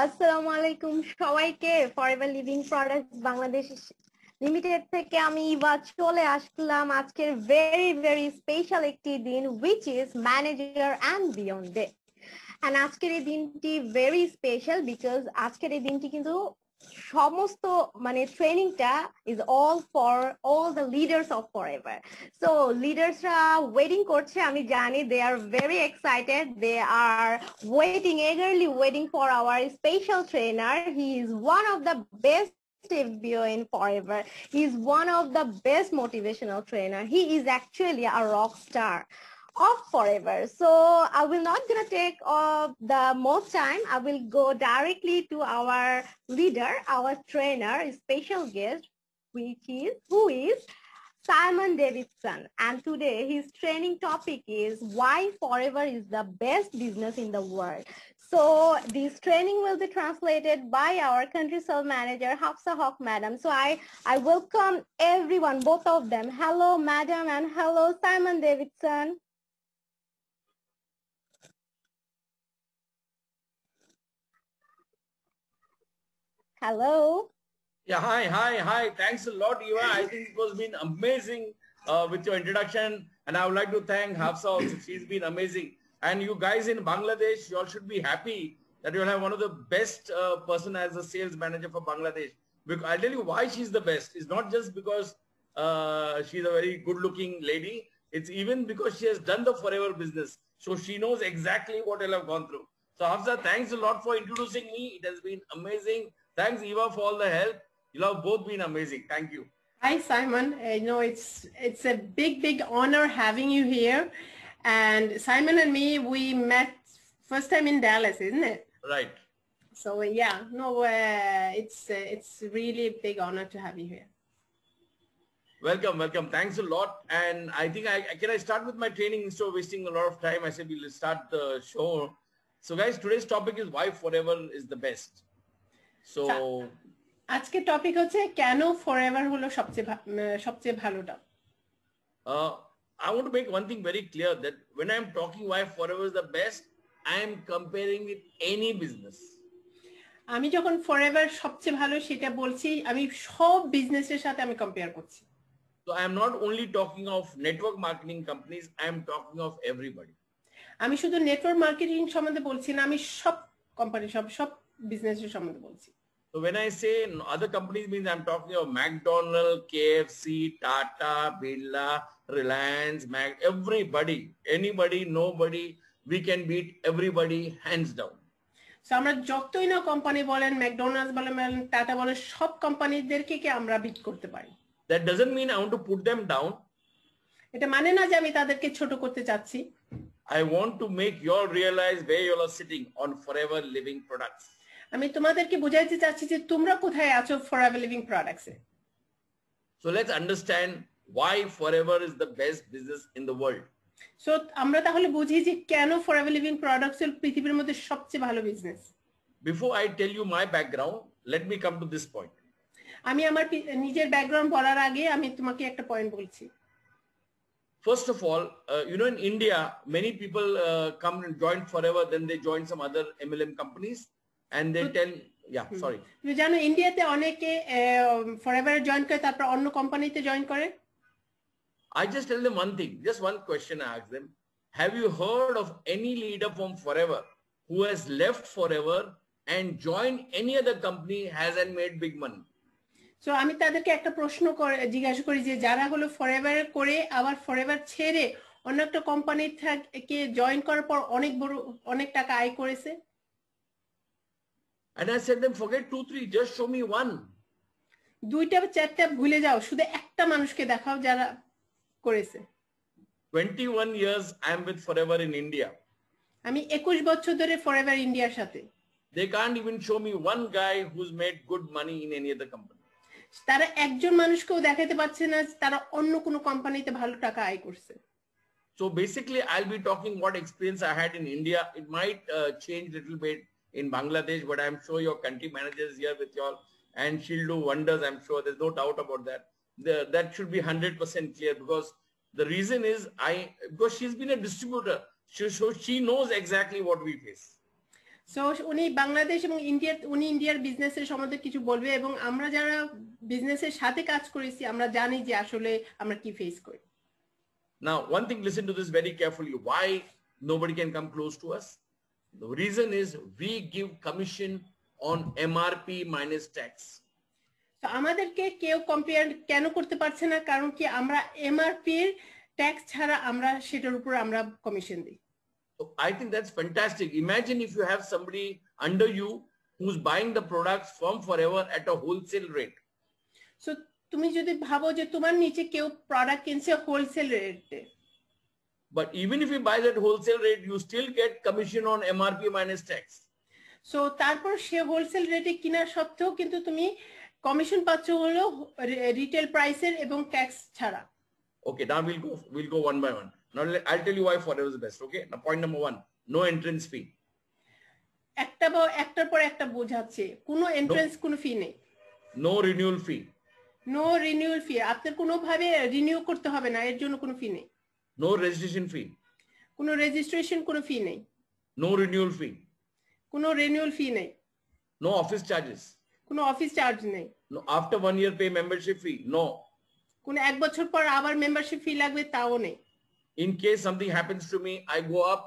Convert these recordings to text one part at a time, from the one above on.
আসসালামু আলাইকুম সবাইকে। Forever living products Bangladesh limited থেকে আমি ইভা চলে আসলাম আজকের ভেরি ভেরি স্পেশাল একটি দিন, which is manager and beyond day. And আজকের এই দিনটি ভেরি স্পেশাল বিকজ আজকের এই দিনটি কিন্তু সমস্ত ট্রেনিংটা is all for all the leaders of forever. So লিডার্সরা ওয়েটিং করছে, আমি জানি they are very excited, they are waiting eagerly waiting for our special trainer. He is one of the best FBO in forever. He is one of the best motivational trainer. He is actually a rock star of forever. So I will not gonna take the most time. I will go directly to our leader, our trainer, special guest, who is Simon Davidson. And today his training topic is why forever is the best business in the world. So this training will be translated by our country sales manager Hafsa Haq madam. So I welcome everyone, both of them. Hello madam and hello Simon Davidson. Hello. Yeah, hi. Thanks a lot, Eva. I think it was been amazing with your introduction. And I would like to thank Hafsa also. She's been amazing. And you guys in Bangladesh, you all should be happy that you'll have one of the best person as a sales manager for Bangladesh. Because I'll tell you why she's the best. It's not just because she's a very good looking lady. It's even because she has done the forever business. So she knows exactly what I'll have gone through. So Hafsa, thanks a lot for introducing me. It has been amazing. Thanks Eva for all the help. You have both been amazing. Thank you. Hi, Simon. It's a big honor having you here. And Simon and me, we met first time in Dallas, isn't it? Right. So yeah, no, it's really a big honor to have you here. Welcome. Thanks a lot. And I think can I start with my training instead of wasting a lot of time? I said we'll start the show. So guys, today's topic is why forever is the best. So আজকে topic হচ্ছে কেন forever হলো সবচেয়ে ভালোটা। I want to make one thing very clear that when I'm talking why forever is the best, I am comparing with any business. আমি যখন forever সবচেয়ে ভালো সেটা বলছি, আমি সব বিজনেসের সাথে আমি কম্পেয়ার করছি। So I am not only talking of network marketing companies, I am talking of everybody. আমি শুধু নেটওয়ার্ক মার্কেটিং সম্বন্ধে বলছি না, আমি সব কোম্পানি সব বিজনেসের সম্বন্ধে বলছি। So when I say other companies means I'm talking of McDonald's, KFC, Tata, Birla, Reliance, everybody, anybody, nobody, we can beat everybody hands down. So আমরা যতই না কোম্পানি বলেন, ম্যাকডোনাল্ডস বলেন, টাটা বলেন, সব কোম্পানিদেরকে কি আমরা বিট করতে পারি। That doesn't mean I want to put them down. এটা মানে না যে আমি তাদেরকে ছোট করতে চাচ্ছি। I want to make you all realize where you are sitting on forever living products. আমি তোমাদেরকে বোঝাইতে চাচ্ছি যে তোমরা কোথায় আছো ফরএভার লিভিং প্রোডাক্টসে। So let's understand why forever is the best business in the world. So আমরা তাহলে বুঝি যে কেন ফরএভার লিভিং প্রোডাক্টস পৃথিবীর মধ্যে সবচেয়ে ভালো business. Before I tell you my background, let me come to this point. আমি আমার নিজের ব্যাকগ্রাউন্ড বলার আগে আমি তোমাকে একটা পয়েন্ট বলছি। First of all, in India, many people come and join forever, then they join some other MLM companies. And they tell, sorry. তুমি জানো ইন্ডিয়াতে অনেকে ফরএভার জয়েন করে তারপর অন্য কোম্পানিতে জয়েন করে। I just tell them one thing, just one question I ask them. Have you heard of any leader from forever who has left forever and joined any other company hasn't made big money? So আমি তাদেরকে একটা প্রশ্ন জিজ্ঞাসা করি যে যারা হলো forever করে আবার ফরএভার ছেড়ে অন্য একটা কোম্পানি থেকে জয়েন করার পর অনেক টাকা আয় করেছে। And I said them, forget 2, 3, just show me one. দুইটা চারটা ভুলে যাও, শুধু একটা মানুষকে দেখাও যারা করেছে। 21 years I am with forever in India. আমি 21 বছর ধরে ফরএভার ইন্ডিয়ার সাথে। They can't even show me one guy who's made good money in any other company. তারা একজন মানুষকেও দেখাতে পারছে না তারা অন্য কোনো কোম্পানিতে ভালো টাকা আয় করছে। So basically I'll be talking what experience I had in India. It might change little bit in Bangladesh, but I'm sure your country manager is here with you all and she'll do wonders. I'm sure there's no doubt about that. That should be 100% clear because the reason is because she's been a distributor. So she knows exactly what we face. So উনি বাংলাদেশ এবং ইন্ডিয়ার বিজনেসের সম্বন্ধে কিছু বলবে এবং আমরা যারা বিজনেসের সাথে কাজ করেছি আমরা জানি যে আসলে আমরা কি ফেস করি। Now, one thing, listen to this very carefully. Why nobody can come close to us? The reason is we give commission on MRP minus tax. তো আমাদেরকে কেউ কম্পেয়ার কেন করতে পারছে না, কারণ কি আমরা এমআরপি এর ট্যাক্স ছাড়া আমরা সেটার উপর আমরা কমিশন দিই। So I think that's fantastic. Imagine if you have somebody under you who's buying the products from Forever at a wholesale rate. So তুমি যদি ভাবো যে তোমার নিচে কেউ প্রোডাক্ট কিনছে হোলসেল রেটে, But even if you buy that wholesale rate, you still get commission on MRP minus tax. So তারপর সে হোলসেল রেটে কেনার সত্ত্বেও কিন্তু তুমি কমিশন পাচ্ছ হলো রিটেল প্রাইসের এবং ট্যাক্স ছাড়া। Okay, now we'll go one by one. Now I'll tell you why Forever is the best. Okay, now point number 1, no entrance fee. একটার পর একটা বোঝাচ্ছে, কোনো এন্ট্রান্স কোনো ফি নেই, No renewal fee. No renewal fee, আপনার কোনো ভাবে রিনিউ করতে হবে না, এর জন্য কোনো ফি নেই, No registration fee. কোনো রেজিস্ট্রেশন কোনো ফি নেই, No renewal fee. কোনো রিনিউয়াল ফি নেই, No office charges. কোনো অফিস চার্জ নেই, No after 1 year pay membership fee. No. কোনো এক বছর পর আবার মেম্বারশিপ ফি লাগবে তাও নেই। In case something happens to me, I go up,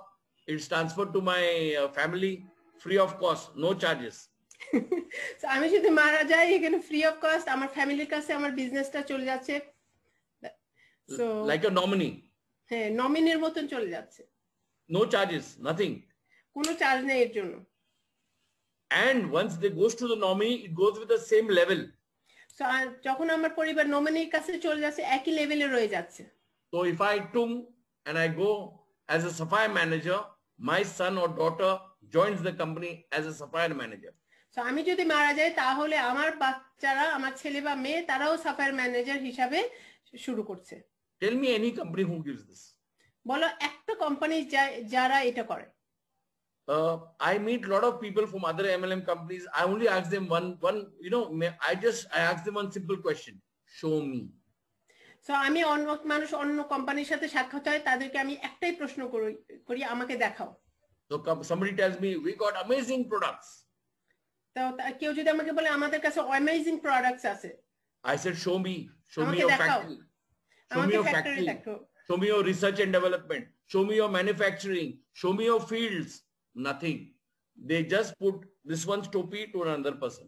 it's transferred to my family free of cost, no charges. আমি যদি মারা যাই এখানে ফ্রি অফ কস্ট আমার ফ্যামিলির কাছে আমার বিজনেসটা চলে যাচ্ছে, সো Like a nominee. হ্যাঁ নমিনির মতন চলে যাচ্ছে, No charges, nothing. কোনো চার্জ নেই এর জন্য। And once they goes to the nominee, it goes with the same level. So যখন আমার পরিবার নমিনির কাছে চলে যাচ্ছে একই লেভেলে রয়ে যাচ্ছে। So if I tung and I go as a Sapphire manager, my son or daughter joins the company as a Sapphire manager. So আমি যদি মারা যাই তাহলে আমার বাচ্চারা, আমার ছেলে বা মেয়ে তারাও সাফায়ার ম্যানেজার হিসাবে শুরু করছে। Tell me any company who gives this. বলো একটা কোম্পানি যারা এটা করে। I meet a lot of people from other MLM companies. I only ask them one, I ask them one simple question. Show me. So আমি অন্য কোম্পানির সাথে সাক্ষাৎ হয় তাদেরকে আমি একটাই প্রশ্ন করি আমাকে দেখাও। So somebody tells me, we got amazing products. তো কেউ যদি আমাকে বলে আমাদের কাছে অ্যামেজিং প্রোডাক্টস আছে, I said, show me আমাকে your দেখাও, factory. Show me আমাকে your ফ্যাক্টরি factory. দেখাও। Show me your research and development. Show me your manufacturing. Show me your fields. Nothing. They just put this one's topi to another person.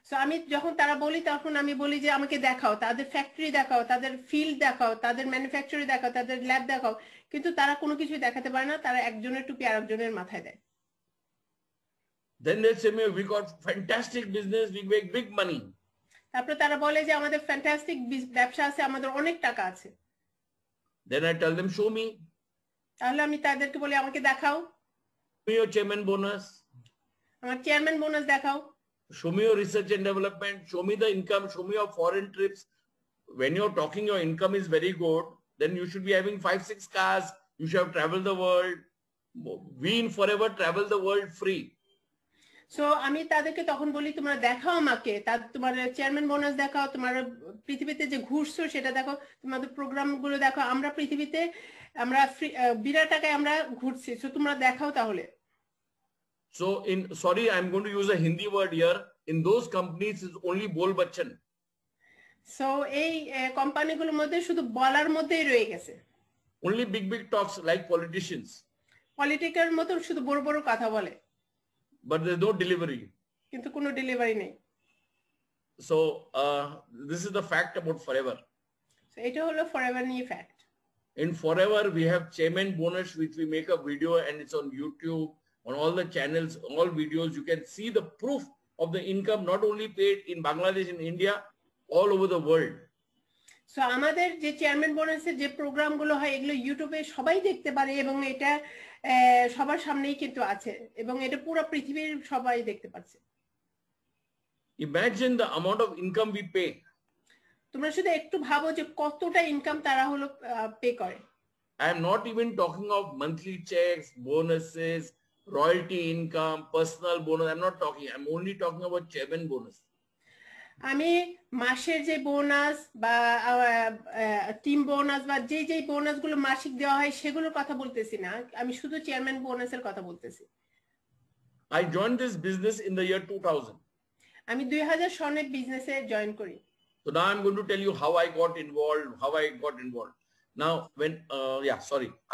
So আমি যখন তারা বলি তখন আমি বলি যে আমাকে দেখাও, তাদের ফ্যাক্টরি দেখাও, তাদের ফিল্ড দেখাও, তাদের ম্যানুফ্যাকচারি দেখাও, তাদের ল্যাব দেখাও, কিন্তু তারা কোনো কিছুই দেখাতে পারে না, তারা একজনের টুপি আরেকজনের মাথায় দেয়। Then they say, we got fantastic business, we make big money. তারপরে তারা বলে যে আমাদের ফ্যান্টাস্টিক ব্যবসা আছে, আমাদের অনেক টাকা আছে। Then I tell them, show me. তাহলে আমি তাদেরকে বলি আমাকে দেখাও, Show me your chairman bonus. আমার চেয়ারম্যান বোনাস দেখাও, Show me your research and development. Show me the income. Show me your foreign trips. When you're talking, your income is very good. Then you should be having 5-6 cars. You should have traveled the world. We in Forever travel the world free. So আমি তাদেরকে তখন বলি তোমরা দেখাও আমাকে, তোমার chairman bonus দেখাও, তোমার পৃথিবীতে যে ঘুরছো সেটা দেখো, তোমাদের প্রোগ্রাম গুলো দেখো, আমরা পৃথিবীতে আমরা বিনা টাকায় আমরা ঘুরছি, সো তোমরা দেখাও তাহলে। So sorry, I'm going to use a Hindi word here. In those companies, it's only bol bachan. So এই কোম্পানিগুলোর মধ্যে শুধু বলার মধ্যেই রয়ে গেছে, Only big talks like politicians. Political মতো শুধু বড় বড় কথা বলে, but there's no delivery. কিন্তু কোনো ডেলিভারি নেই। So this is the fact about Forever. So এটা হলো ফরএভার নিয়ে fact. In Forever, we have chairman bonus, which we make a video and it's on YouTube, on all the channels, all videos. You can see the proof of the income not only paid in Bangladesh, in India, all over the world. So আমাদের যে chairman বোনাসের যে প্রোগ্রামগুলো হয় এগুলো ইউটিউবে সবাই দেখতে পারে এবং এটা সবার সামনেই কিন্তু আছে এবং এটা পুরো পৃথিবীর সবাই দেখতে পাচ্ছে। Imagine the amount of income we pay. তোমরা শুধু একটু ভাবো যে কতটা ইনকাম তারা হলো পে করে। I am not even talking of monthly checks, bonuses, royalty income, personal bonus. I'm not talking. I'm only talking about chairman bonus. আমি মাসের যে বোনাস বা টিম বোনাস বা যে বোনাস গুলো মাসিক দেওয়া হয় সেগুলোর কথা বলতেছি না, আমি শুধু চেয়ারম্যান বোনাসের কথা বলতেছি। I joined this business in the year 2000. আমি 2000 সনে বিজনেসে জয়েন করি। So now I'm going to tell you how I got involved. Now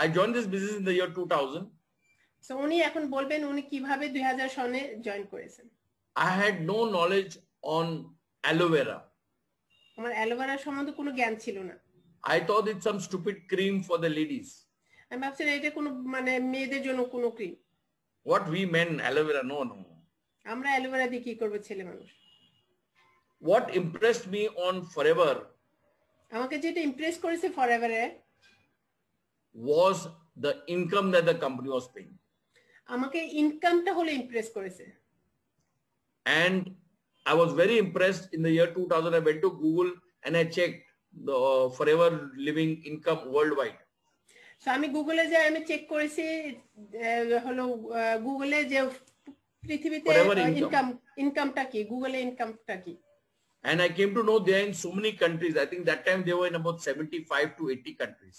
I joined this business in the year 2000. So উনি এখন বলবেন উনি কিভাবে 2000 সনে জয়েন করেছেন। I had no knowledge on aloe vera. আমার অ্যালোভেরা সম্বন্ধে কোনো জ্ঞান ছিল না। I thought it's some stupid cream for the ladies. আমি ভাবছিলাম এটা কোনো মানে মেয়েদের জন্য কোনো cream. What we men, aloe vera, no. আমরা অ্যালোভেরা দিয়ে কি করব ছেলে মানুষ। What impressed me on Forever আমাকে যেটা ইমপ্রেস করেছে ফরএভারে was the income that the company was paying. আমাকে ইনকামটা হলো ইমপ্রেস করেছে। And I was very impressed. In the year 2000, I went to Google and I checked the Forever Living income worldwide. So আমি গুগলে যাই আমি check করেছি হলো গুগলে যে পৃথিবীতে ইনকামটা কি, গুগলে ইনকামটা কি। And I came to know they are in so many countries. I think that time they were in about 75 to 80 countries.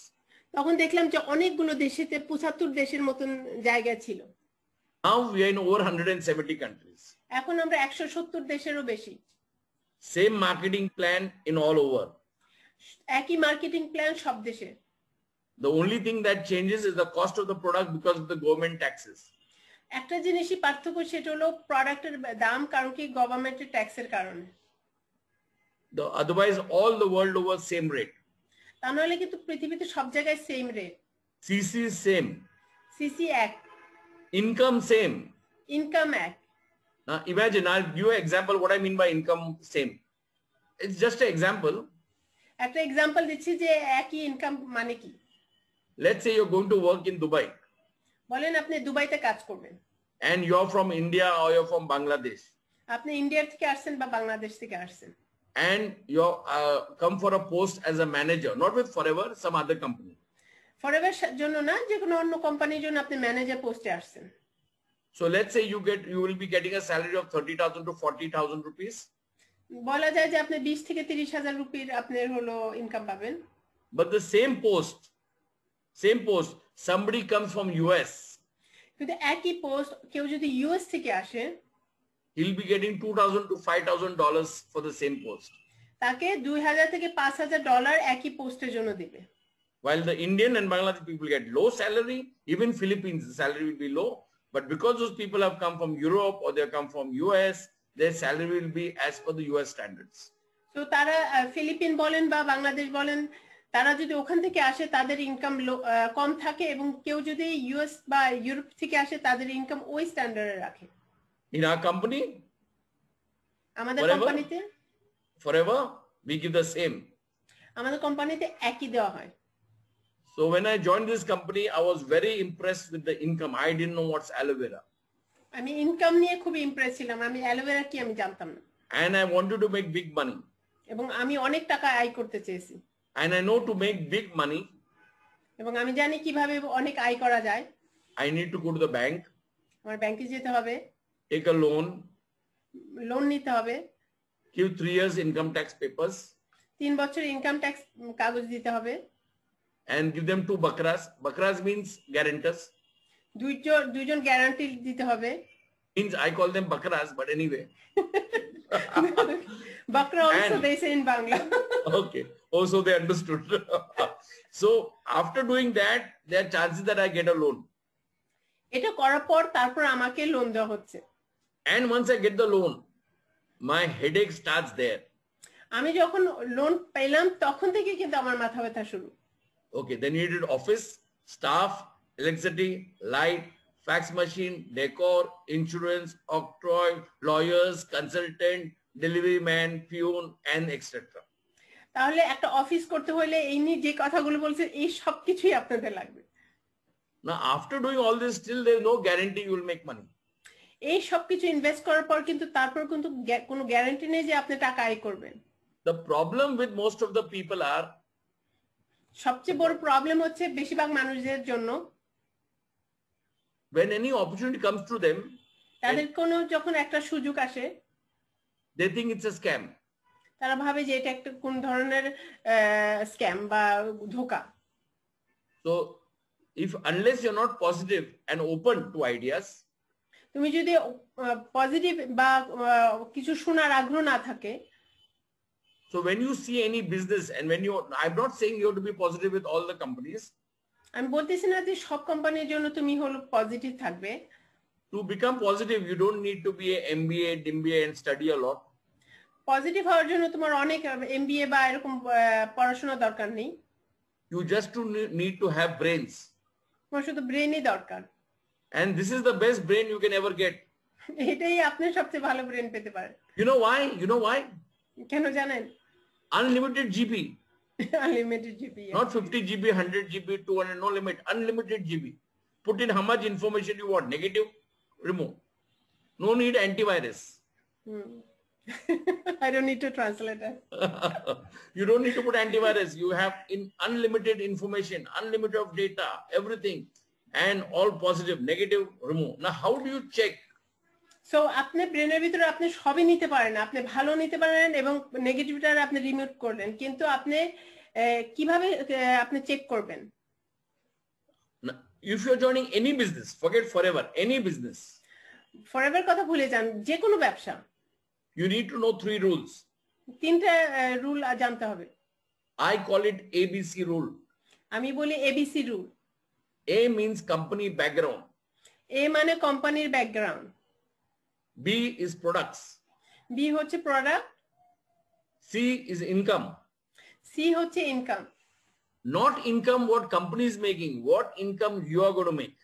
তখন দেখলাম যে অনেকগুলো দেশেতে 75 দেশের মতন জায়গা ছিল। Now we are in over 170 countries. এখন আমরা 170 দেশেরও বেশি। Same marketing plan in all over. একই মার্কেটিং প্ল্যান সব দেশে। The only thing that changes is the cost of the product because of the government taxes. একটা জিনিসই পার্থক্য সেটা হলো প্রোডাক্টের দাম, কারণ কি গভর্নমেন্টের ট্যাক্সের কারণে। Otherwise all the world over same rate. তা নইলে কিন্তু পৃথিবীতে সব জায়গায় same rate. CC is same. CC এক। Income same. ইনকাম এক। Now imagine, I'll give you an example what I mean by income same. It's just an example. একটা example দিচ্ছি যে একই ইনকাম মানে কি। Let's say you're going to work in Dubai. বলেন আপনি দুবাইতে কাজ করবেন। And you're from India or you're from Bangladesh. আপনি ইন্ডিয়া থেকে আসছেন বা বাংলাদেশ থেকে আসছেন। And you're come for a post as a manager, not with Forever, some other company. Forever জন্য না, যে কোনো অন্য কোম্পানির জন্য আপনি ম্যানেজার পোস্টে আসছেন। So let's say you will be getting a salary of 30,000 to 40,000 rupees. বলা যায় যে আপনি 20 থেকে 30,000 রুপির আপনার হলো ইনকাম পাবেন। But the same post, somebody comes from US. কিন্তু একই পোস্ট কেউ যদি ইউএস থেকে আসে, he'll be getting $2,000 to $5,000 for the same post. তাকে 2000 থেকে $5,000 একই পোস্টের জন্য দিবে। While the Indian and Bangladeshi people get low salary, even Philippines the salary will be low, but because those people have come from Europe or they have come from US, their salary will be as per the US standards. তো তারা ফিলিপিন বলেন বা বাংলাদেশ বলেন, তারা যদি ওখান থেকে আসে তাদের ইনকাম কম থাকে, এবং কেউ যদি ইউএস বা ইউরোপ থেকে আসে তাদের ইনকাম ওই স্ট্যান্ডার্ডে রাখে। In our company, আমাদের কোম্পানিতে Forever we give the same. আমাদের কোম্পানিতে একই দেওয়া হয়। So when I joined this company, I was very impressed with the income. I didn't know what's aloe vera. আমি ইনকাম নিয়ে খুব ইমপ্রেস ছিলাম, আমি অ্যালোভেরা কি আমি জানতাম না। And I wanted to make big money. এবং আমি অনেক টাকা আয় করতে চেয়েছি। And I know to make big money, এবং আমি জানি কিভাবে অনেক আয় করা যায়। I need to go to the bank. আমার ব্যাংকে যেতে হবে, take a loan, লোন নিতে হবে, give 3 years income tax papers, 3 বছর ইনকাম ট্যাক্স কাগজ দিতে হবে, and give them 2 bakras. Bakras means guarantors. দুইজন গ্যারান্টি দিতে হবে। Means I call them bakras, but anyway. Bakra also they say in Bangla. Okay. Oh, so they understood. So after doing that, there are chances that I get a loan. এটা করার পর তারপর আমাকে loan দেওয়া হচ্ছে। And once I get the loan, my headache starts there. আমি যখন loan পেলাম তখন থেকে কিন্তু আমার মাথা ব্যথা শুরু। Okay, then you needed office, staff, electricity, light, fax machine, decor, insurance, octroi, lawyers, consultant, delivery man, peon, and etc. তাহলে একটা অফিস করতে হলে এই নিয়ে যে কথাগুলো বলছেন এই সব কিছুই আপনাদের লাগবে। Now after doing all this, still there is no guarantee you will make money. এই সব কিছু ইনভেস্ট করার পর কিন্তু তারপর কিন্তু কোনো গ্যারান্টি নেই যে আপনি টাকা আয় করবেন। The problem with most of the people are, সবচেয়ে বড় প্রবলেম হচ্ছে বেশিরভাগ মানুষদের জন্য, when any opportunity comes to them, তাদের কোনো যখন একটা সুযোগ আসে, they think it's a scam. তারা ভাবে যে এটা একটা কোন ধরনের স্ক্যাম বা ধোঁকা। So if unless you're not positive and open to ideas, তুমি যদি পজিটিভ বা কিছু শোনার আগ্রহ না থাকে, so when you see any business and when you, I'm not saying you have to be positive with all the companies. আমি বলতেছি না যে সব কোম্পানির জন্য তুমি হলো পজিটিভ থাকবে। To become positive, you don't need to be a MBA, DMBA and study a lot. Positive হওয়ার জন্য তোমার অনেক এমবিএ বা এরকম পড়াশোনা দরকার নেই। You just need to have brains. তোমার শুধু ব্রেনই দরকার। And this is the best brain you can ever get. এটাই আপনি সবচেয়ে ভালো ব্রেন পেতে পারেন। You know why? You know why? কেন জানেন? Unlimited GB. Unlimited GB. Not 50 GB, 100 GB, 200, no limit. Unlimited GB. Put in how much information you want. Negative, remove. No need antivirus. I don't need to translate that. You don't need to put antivirus. You have unlimited information, unlimited of data, everything. And all positive, negative, remove. Now, how do you check? So, আপনি ব্রেনের ভিতরে আপনি সবই নিতে পারেন, আপনি ভালো নিতে পারেন এবং নেগেটিভটা আপনি রিমুভ করলেন, কিন্তু আপনি কিভাবে আপনি চেক করবেন? If you're joining any business, forget forever, any business. Forever কথা ভুলে যান, যে কোনো ব্যবসা। You need to know 3 rules. তিনটা রুল জানতে হবে। I call it ABC rule. আমি বলি ABC rule. A means company background. A মানে কোম্পানির background. B is products. B হচ্ছে product. C is income. C হচ্ছে income. Not income what company is making, what income you are going to make.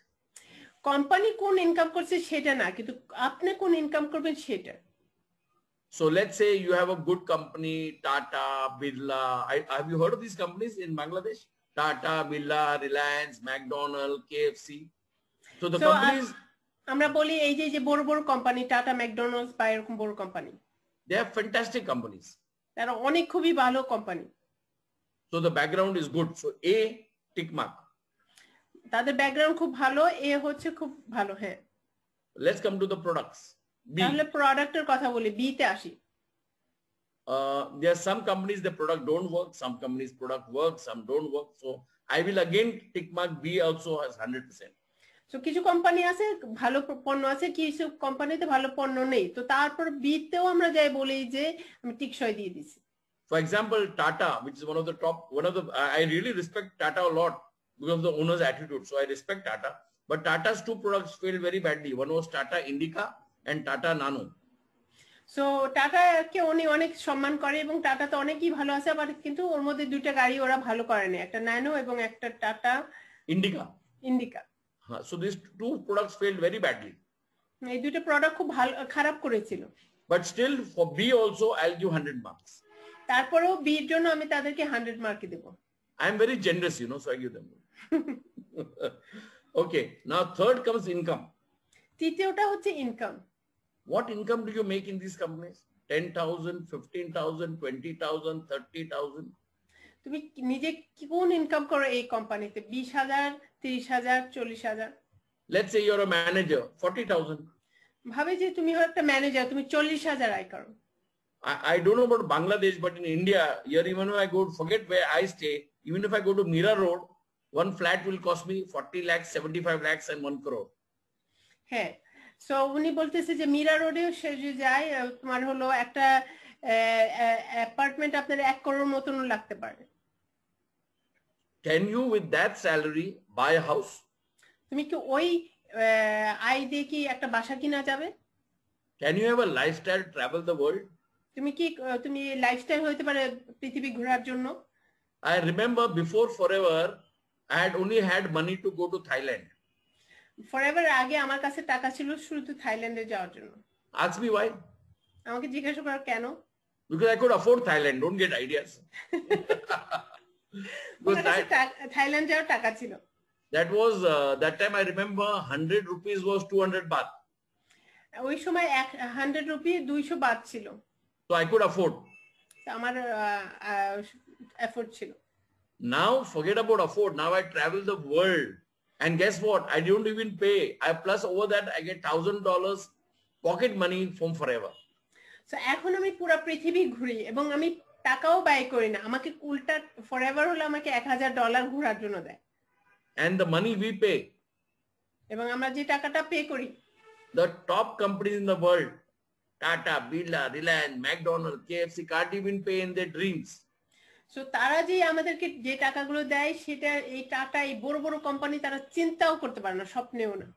Company কোন income করছে সেটা না, কিন্তু আপনি কোন ইনকাম করবেন সেটা। So let's say you have a good company, Tata, Birla. Have you heard of these companies in Bangladesh? Tata, Birla, Reliance, McDonald's, KFC. So the companies, আমরা বলি এই যে বড় বড় কোম্পানি, টাটা, ম্যাকডোনাল্ডস বা এরকম বড় company, they are fantastic companies. তারা অনেক খুবই ভালো company. So the background is good. So A, tick mark. তাদের ব্যাকগ্রাউন্ড খুব ভালো, এ হচ্ছে খুব ভালো। হ্যাঁ, let's come to the products. B. তাহলে প্রোডাক্টের কথা বলি, বি তে আসি। There are some companies the product don't work, some companies product works, some don't work. So I will again tick mark B also has 100%. তো কিছু company আছে ভালো পণ্য আছে, কিছু কোম্পানিতে ভালো পণ্য নেই, তো তারপর বি তেও আমরা যাই বলি যে আমি টিকসই দিয়ে দিছি। For example, Tata, which is one of the top, I really respect Tata a lot because of the owner's attitude. So I respect Tata. But Tata's 2 products failed very badly. One was Tata Indica and Tata Nano. So টাটাকে উনি অনেক সম্মান করে এবং tata তো অনেকই ভালো আছে, আবার কিন্তু ওর মধ্যে 2টা গাড়ি ওরা ভালো করেনি, একটা ন্যানো এবং একটা tata indica. So these 2 products failed very badly. এই 2টা প্রোডাক্ট খুব ভালো খারাপ করেছিল। But still for B also I'll give 100 marks. তারপরেও বি এর জন্য আমি তাদেরকে 100 মার্ক দেব। I am very generous, so I give them. Okay, now third comes income. তৃতীয়টা হচ্ছে income. What income do you make in these companies? 10,000, 15,000, 20,000, 30,000? তুমি নিজে কোন ইনকাম করো এই কোম্পানিতে? 20,000, 30,000, 40,000? Let's say you're a manager, 40,000. ভাবে যে তুমি একটা ম্যানেজার, তুমি 40,000 আয় করো। I don't know about Bangladesh, but in India, here even if I go, forget where I stay, even if I go to Mira Road, one flat will cost me 40 lakhs, 75 lakhs and 1 crore. হ্যাঁ, so উনি বলতেছে যে মীরা রোডেও সে যে যায়, তোমার হলো একটা apartment আপনার 1 crore মতন লাগতে পারে। Can you with that salary buy a house? তুমি কি ওই আয় দিয়ে কি একটা বাসা কিনা যাবে? Can you have a lifestyle travel the world? তুমি লাইফস্টাইল হইতে পারে পৃথিবী ঘোরার জন্য? I remember before Forever, I had only had money to go to Thailand. Forever আগে আমার কাছে টাকা ছিল শুধু থাইল্যান্ডে যাওয়ার জন্য। Ask me why? আমাকে জিজ্ঞাসা করো কেন? Because I could afford Thailand. Don't get ideas. Thailand যাওয়ার টাকা ছিল। That was that time I remember 100 rupees was 200 baht. ওই সময় 100 রুপি 200 বাত ছিল। So I could afford. আমার এফোর্ট ছিল। Now forget about afford. Now I travel the world. And guess what? I don't even pay. Plus over that I get $1,000 pocket money from Forever. So এখন আমি পুরো পৃথিবী ঘুরি এবং আমি টাকাও ব্যয় করি না। আমাকে উল্টা ফরএভার হলো আমাকে $1,000 ঘোরার জন্য দেয়। And the money we pay. এবং আমরা যে টাকাটা পে করি, The top companies in the world, Tata, Birla, Reliance, McDonald's, KFC, can't even pay in their dreams. So তারা যে আমাদেরকে যে টাকাগুলো দেয় সেটা এই টাকা এই বড় বড় কোম্পানি তারা চিন্তাও করতে পারে না, স্বপ্নেও না।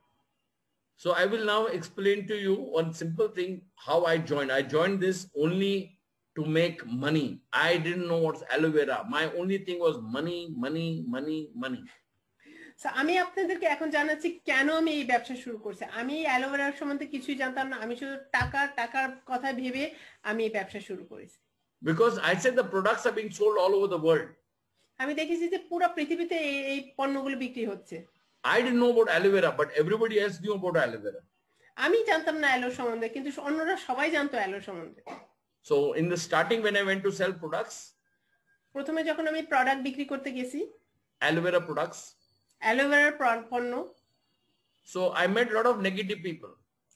So I will now explain to you one simple thing, how I joined. I joined this only to make money. I didn't know what's aloe vera. My only thing was money, money, money, money. So আমি আপনাদেরকে এখন জানাচ্ছি কেন আমি এই ব্যবসা শুরু করছি। আমি অ্যালোভেরার সম্বন্ধে কিছুই জানতাম না, আমি শুধু টাকার কথা ভেবে আমি এই ব্যবসা শুরু করেছি। Because I said the products are being sold all over the world. আমি দেখেছি যে পুরো পৃথিবীতে এই পণ্যগুলো বিক্রি হচ্ছে। I didn't know about aloe vera, but everybody else knew about aloe vera. আমি জানতাম না অ্যালো সম্বন্ধে, কিন্তু অন্যরা সবাই জানতো অ্যালো সম্বন্ধে। So in the starting when I went to sell products, প্রথমে যখন আমি প্রোডাক্ট বিক্রি করতে গেছি, aloe vera products, অ্যালোভেরার পণ্য, so I met a lot of negative people.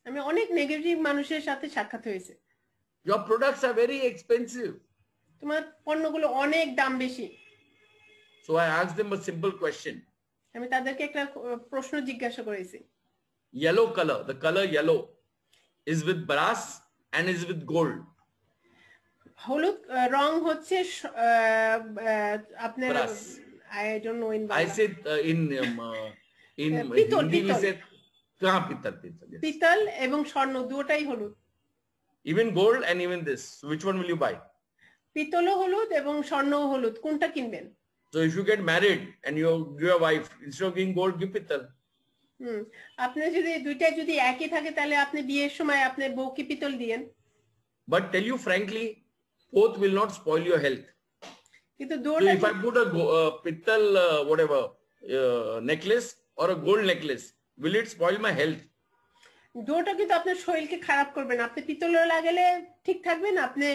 আমি অনেক নেগেটিভ মানুষের সাথে সাক্ষাৎ হয়েছে। Your products are very expensive. তোমার পণ্যগুলো অনেক দাম বেশি। So I asked them a simple question. আমি তাদেরকে একটা প্রশ্ন জিজ্ঞাসা করেছি। Yellow color, the color yellow is with brass and is with gold. হলুদ রং হচ্ছে আপনার Brass. I don't know in I said in পিতল, Hindi we পিতল। said pital, yes. পিতল এবং স্বর্ণ দুটোই হলুদ। Even gold and even this. So which one will you buy? পিতলও হলুদ এবং স্বর্ণও হলুদ, কোনটা কিনবেন? So if you get married and your wife, instead of giving gold, give pital. আপনি যদি দুইটা যদি একই থাকে তাহলে আপনি বিয়ের সময় আপনার বউকে পিতল দিয়েন। But tell you frankly, both will not spoil your health. কিন্তু So দুটোটা if I put a pital whatever necklace or a gold necklace, will it spoil my health? দুটোটা কিন্তু আপনার শরীরকে খারাপ করবে না। আপনি পিতলও লাগালে ঠিক থাকবেন, আপনি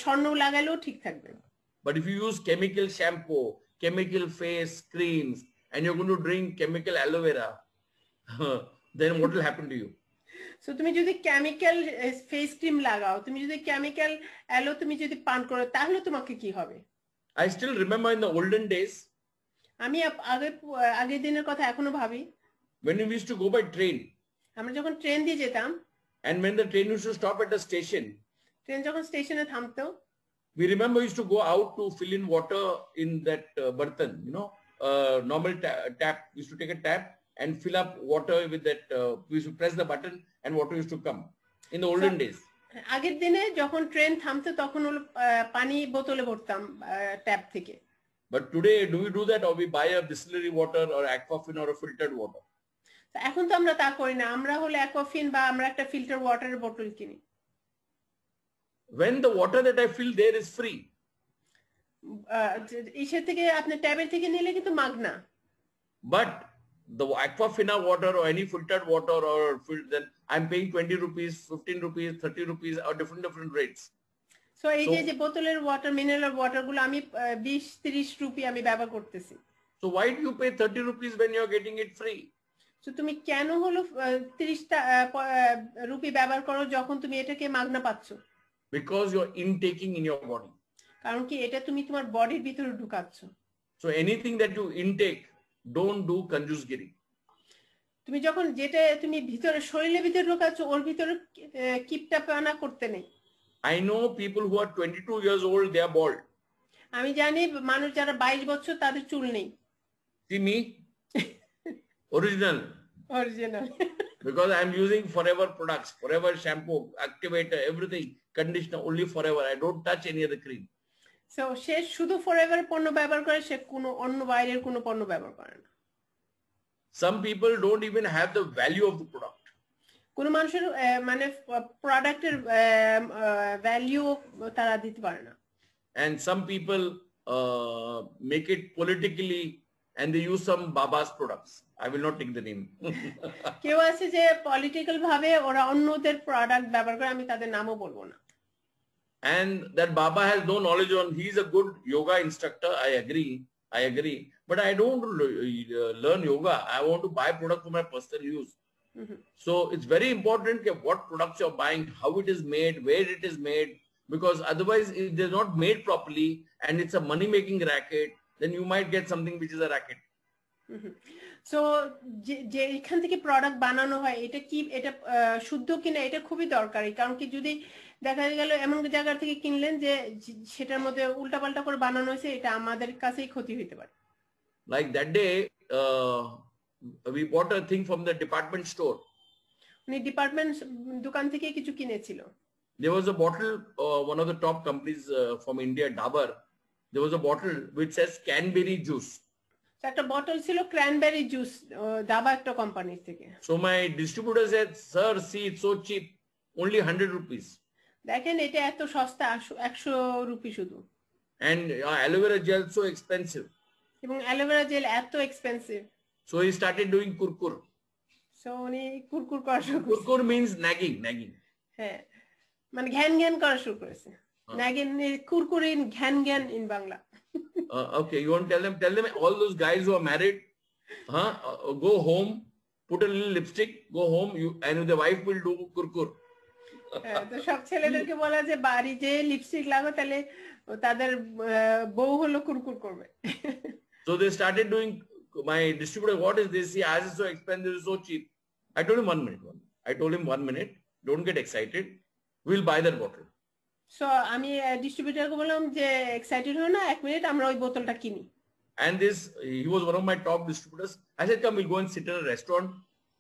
স্বর্ণ লাগালেও ঠিক থাকবেন। But if you use chemical shampoo, chemical face creams, and you're going to drink chemical aloe vera, then what will happen to you? So তুমি যদি কেমিক্যাল ফেস ক্রিম লাগাও, তুমি যদি কেমিক্যাল অ্যালো তুমি যদি পান করো, তাহলে তোমাকে কি হবে? I still remember in the olden days, আমি আগের দিনের কথা এখনো ভাবি। when we used to go by train, আমরা যখন ট্রেন দিয়ে যেতাম, and when the train used to stop at the station, train যখন স্টেশনে থামতো, we remember we used to go out to fill in water in that bartan, normal tap. We used to take a tap and fill up water with that. We used to press the button and water used to come in the olden days. আগের দিনে যখন train থামতো তখন হলো পানি বোতলে ভরতাম tap থেকে। But today, do we do that, or we buy a distillery water or aquafina or a filtered water? এখন তো আমরা তা করি না, আমরা হলো অ্যাকোয়াফিন বা আমরা একটা ফিল্টার ওয়াটারের বোতল কিনি। When the water that I fill there is free, ইসের থেকে আপনি ট্যাবের থেকে নিলে কিন্তু মাগনা। but the aquafina water or any filtered water or then I'm paying 20 rupees, 15 rupees, 30 rupees or different rates. So এই যে বোতলের ওয়াটার, মিনারেল ওয়াটার গুলো আমি 20-30 রুপি আমি ব্যবহার করতেছি। So why do you pay 30 rupees when you're getting it free? তো তুমি কেন হলো 30 রুপি ব্যবহার করো যখন তুমি এটাকে মাগনা পাচ্ছ? Because you're intaking in your body. কারণ কি এটা তুমি তোমার বডির ভিতরে ঢুকাচ্ছ। So anything that you intake, don't do conjugegiri. তুমি যখন যেটা তুমি ভিতরে শরীরের ভিতরে ঢুকাচ্ছ ওর ভিতরে কিপটাপানা করতে নেই। I know people who are 22 years old, they are bald. আমি জানি মানুষ যারা 22 বছর তাদের চুল নেই। See me? Original. Because I'm using forever products, forever shampoo, activator, everything, conditioner, only forever. I don't touch any other cream. So সে শুধু forever পণ্য ব্যবহার করে, সে কোনো অন্য বাইরের কোনো পণ্য ব্যবহার করে না। Some people don't even have the value of the product. কোনো মানুষের মানে প্রোডাক্টের ভ্যালু তারা দিতে পারে না। And some people make it politically and they use some Baba's products. I will not take the name. কেউ আছে যে পলিটিক্যাল ভাবে ওরা অন্যদের প্রোডাক্ট ব্যবহার করে, আমি তাদের নামও বলবো না। And that Baba has no knowledge on, he's a good yoga instructor, I agree. But I don't learn yoga. I want to buy product for my personal use. So it's very important what products you're buying, how it is made, where it is made, because otherwise if they're not made properly and it's a money-making racket, then you might get something which is a racket. So যে এখান থেকে product বানানো হয় এটা কি এটা শুদ্ধ কিনা এটা খুবই দরকারি, কারণ কি যদি দেখা গেল এমন জায়গা থেকে কিনলেন যে সেটার মধ্যে উল্টাপাল্টা করে বানানো হয়েছে, এটা আমাদের কাছেই ক্ষতি হতে পারে। Like that day, we bought a thing from the department store. উনি ডিপার্টমেন্ট দোকান থেকে কিছু কিনেছিল। There was a bottle, one of the top companies from India, Dabur. There was a bottle which says Canberry juice. একটা bottle ছিল cranberry juice, দাবা একটা company থেকে। So my distributor said, "Sir, see, it's so cheap, only 100 rupees." দেখেন এটা এত সস্তা, 100 rupee শুধু। And aloe vera gel so expensive. এবং অ্যালোভেরা জেল এত expensive. So he started doing kurkur. So উনি কুরকুর করা শুরু করেছে। Kurkur means nagging. হ্যাঁ, মানে ঘ্যান ঘ্যান করা শুরু করেছে। নাগিন কুরকুর ইন ঘ্যান ঘ্যান in Bangla. Okay, you want to tell them all those guys who are married, go home, put a little lipstick, go home, and the wife will do kurkur. তো সব ছেলেদেরকে বলা যে বাড়ি যে লিপস্টিক লাগো তাহলে তাদের বউ হলো কুরকুর করবে। So they started doing, my distributor, what is this? He asked, so expensive, so cheap. I told him 1 minute. I told him 1 minute, don't get excited. We'll buy that bottle. So আমি ডিস্ট্রিবিউটরকে বললাম যে excited হও না, 1 minute আমরা ওই বোতলটা কিনি। And he was one of my top distributors. I said, come, we'll go and sit in a restaurant.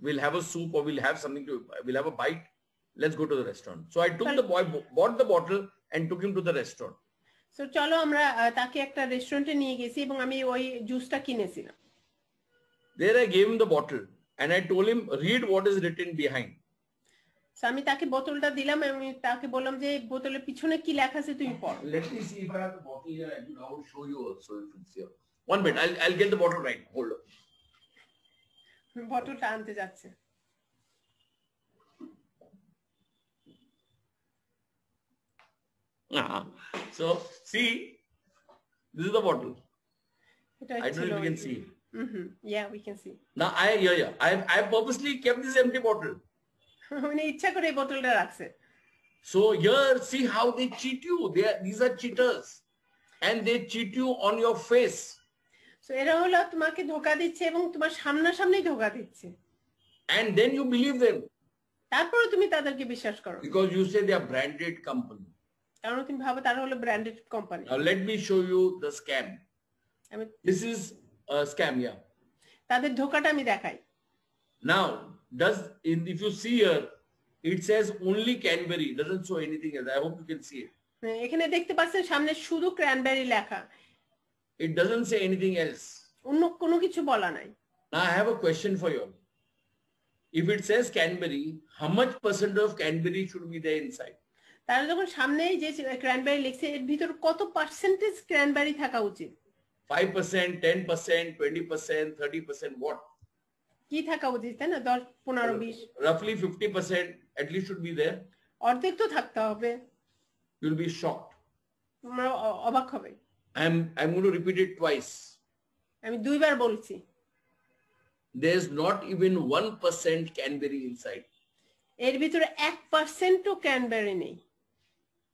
We'll have a soup or we'll have something we'll have a bite. Let's go to the restaurant. So I took the boy, bought the bottle and took him to the restaurant. So চলো আমরা তাকে একটা রেস্টুরেন্টে নিয়ে গেছি এবং আমি ওই জুসটা কিনেছিলাম। There I gave him the bottle and I told him, read what is written behind. So আমি তাকে বোতলটা দিলাম, আমি তাকে বললাম যে বোতলের পিছনে কি লেখা আছে তুমি পড়ো। Let me see if I have the bottle here. I will show you also if it's here. 1 minute, I'll get the bottle right. Hold on. বোতলটা আনতে যাচ্ছে। So see, this is the bottle. I don't know if you can see. Yeah, we can see. Now I purposely kept this empty bottle. উনি ইচ্ছা করে এই বোতলটা রাখছে। So here, see how they cheat you. These are cheaters, and they cheat you on your face. So এরা হলো তোমাকে ধোঁকা দিচ্ছে এবং তোমার সামনাসামনি ধোঁকা দিচ্ছে। And then you believe them. তারপরে তুমি তাদেরকে বিশ্বাস করো। Because you say they are branded company. কারণ তুমি ভাবো তারা হলো branded company. Now let me show you the scam. This is a scam, yeah. তাদের ধোঁকাটা আমি দেখাই। Now, if you see here, it says only Canberry. It doesn't show anything else. I hope you can see it. এখানে দেখতে পাচ্ছেন সামনে শুধু cranberry লেখা। It doesn't say anything else. অন্য কোনো কিছু বলা নাই। Now I have a question for you. If it says Canberry, how much percent of Canberry should be there inside? তারা যখন সামনেই যে ক্র্যানবেরি লিখছে এর ভিতর কত পার্সেন্টেজ ক্র্যানবেরি থাকা উচিত? 5%, 10%, 20%, 30%, what? কি থাকা উচিত তাই না? 10, 15, 20, roughly 50% at least should be there. অর্ধেক তো থাকতে হবে। You'll be shocked. তোমরা অবাক হবে। I'm going to repeat it twice. আমি 2 বার বলছি। There's not even 1% Canberry inside. এর ভিতরে 1% ও ক্র্যানবেরি নেই।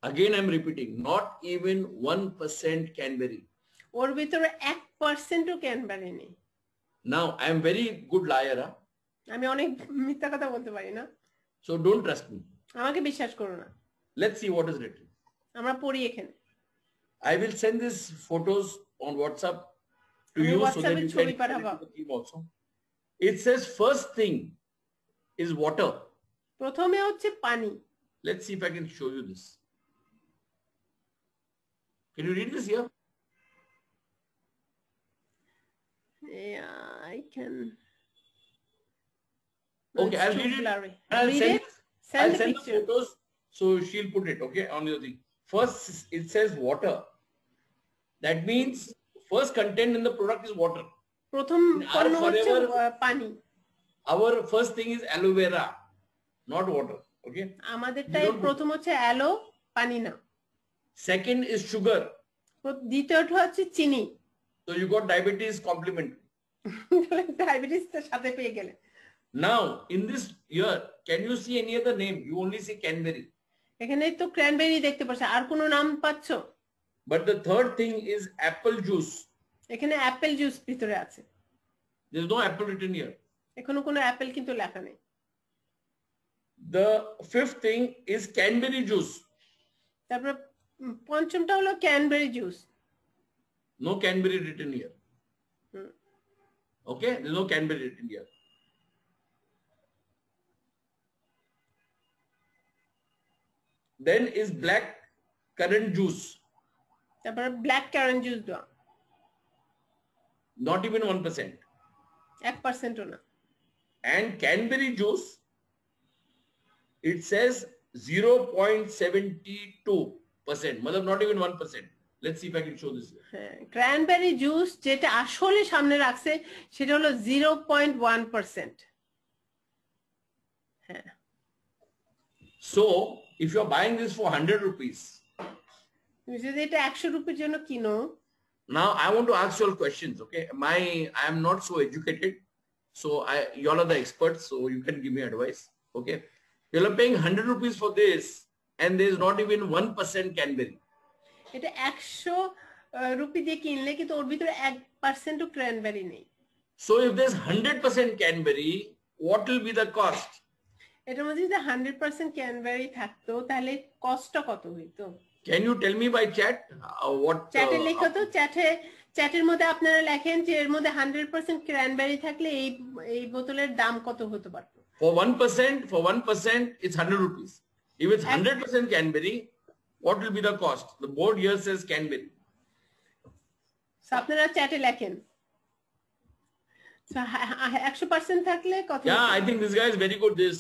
Again I'm repeating, not even 1% Canberry. ওর ভিতরে 1% ও ক্র্যানবেরি নেই। Now I am very good liar. আমি অনেক মিথ্যা কথা বলতে পারি না। So don't trust me. আমাকে বিশ্বাস করো না। Let's see what is written. আমরা পড়ি এখানে। I will send these photos on WhatsApp to you so that you can ছবি পাঠাবো। the team also. It says first thing is water. প্রথমে হচ্ছে পানি। Let's see if I can show you this. Can you read this here? Yeah, I can. Okay, I'll read it. I'll send the photos, so she'll put it, okay, on your thing. First, it says water. That means first content in the product is water. প্রথম পণ্য হচ্ছে পানি। Our first thing is aloe vera, not water, okay? আমাদেরটাই প্রথম হচ্ছে aloe, পানি না। Second is sugar. দ্বিতীয়টা হচ্ছে চিনি। So you got diabetes complimentary. Diabetes তো সাথে পেয়ে গেলে। Now, in this year, can you see any other name? You only see Canberry. এখানে তো ক্র্যানবেরি দেখতে পাচ্ছ, আর কোনো নাম পাচ্ছো? But the third thing is apple juice. এখানে অ্যাপেল জুস ভিতরে আছে। There's no apple written here. এখনো কোনো অ্যাপেল কিন্তু লেখা নেই। The fifth thing is Canberry juice. তারপর পঞ্চমটা হলো cranberry juice. No Canberry written here. Hmm. Okay, there's no Canberry written here. Then is black currant juice. তারপর ব্ল্যাক কারেন্ট জুস দেওয়া, Not even 1%. 1%ও না। And Canberry juice, it says 0.72%. Matlab not even 1%. Let's see if I can show this. হ্যাঁ, cranberry juice যেটা আসলে সামনে রাখছে সেটা হলো 0.1%। হ্যাঁ। So if you're buying this for 100 rupees, তুমি যদি এটা 100 রুপির জন্য কিনো, now I want to ask you all questions. Okay, I am not so educated, so y'all are the experts, so you can give me advice. Okay, you are paying 100 rupees for this, and there is not even 1% Canberry. এটা 100 rupee দিয়ে কিনলে কিন্তু ওর ভিতরে 1%ও cranberry নেই। So if there's 100% Canberry, what will be the cost? এটার মধ্যে যদি 100% cranberry থাকতো তাহলে কস্টটা কত হইতো? Can you tell me by chat what? চ্যাটে লিখো তো, চ্যাটের মধ্যে আপনারা লেখেন যে এর মধ্যে 100% ক্র্যানবেরি থাকলে এই বোতলের দাম কত হতে পারত? For 1%, it's 100 rupees. If it's 100% Canberry, what will be the cost? The board here says Canberry. So আপনারা চ্যাটে লেখেন। So 100% থাকলে কত? Yeah, I think this guy is very good. This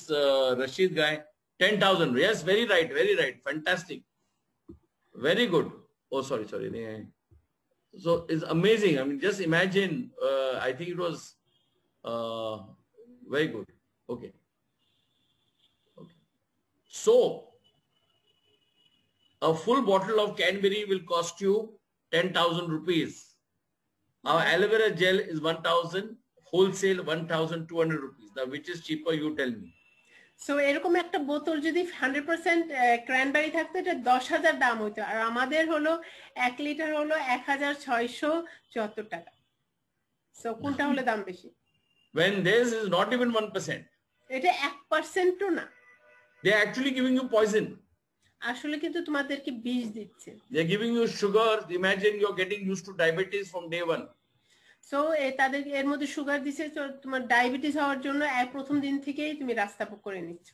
Rashid guy, 10,000. Yes, very right. Fantastic. Very good. Oh, sorry. So it's amazing. I mean, just imagine. I think it was very good. Okay. So a full bottle of Canberry will cost you 10,000 rupees. Our aloe vera gel is 1,000. Wholesale 1,200 rupees. Now, which is cheaper? You tell me. So এরকম একটা বোতল যদি 100% cranberry থাকতো এটা 10,000 দাম হতো, আর আমাদের হলো 1 লিটার হলো 1,674 টাকা। সো কোনটা হলো দাম বেশি? When this is not even 1%. এটা 1%ও না। They are actually giving you poison. আসলে কিন্তু তোমাদেরকে বিষ দিচ্ছে। They are giving you sugar. Imagine you are getting used to diabetes from day one. So তাদের এর মধ্যে সুগার দিছে, তো তোমার ডায়াবেটিস হওয়ার জন্য প্রথম দিন থেকেই তুমি রাস্তা করে নিচ্ছ।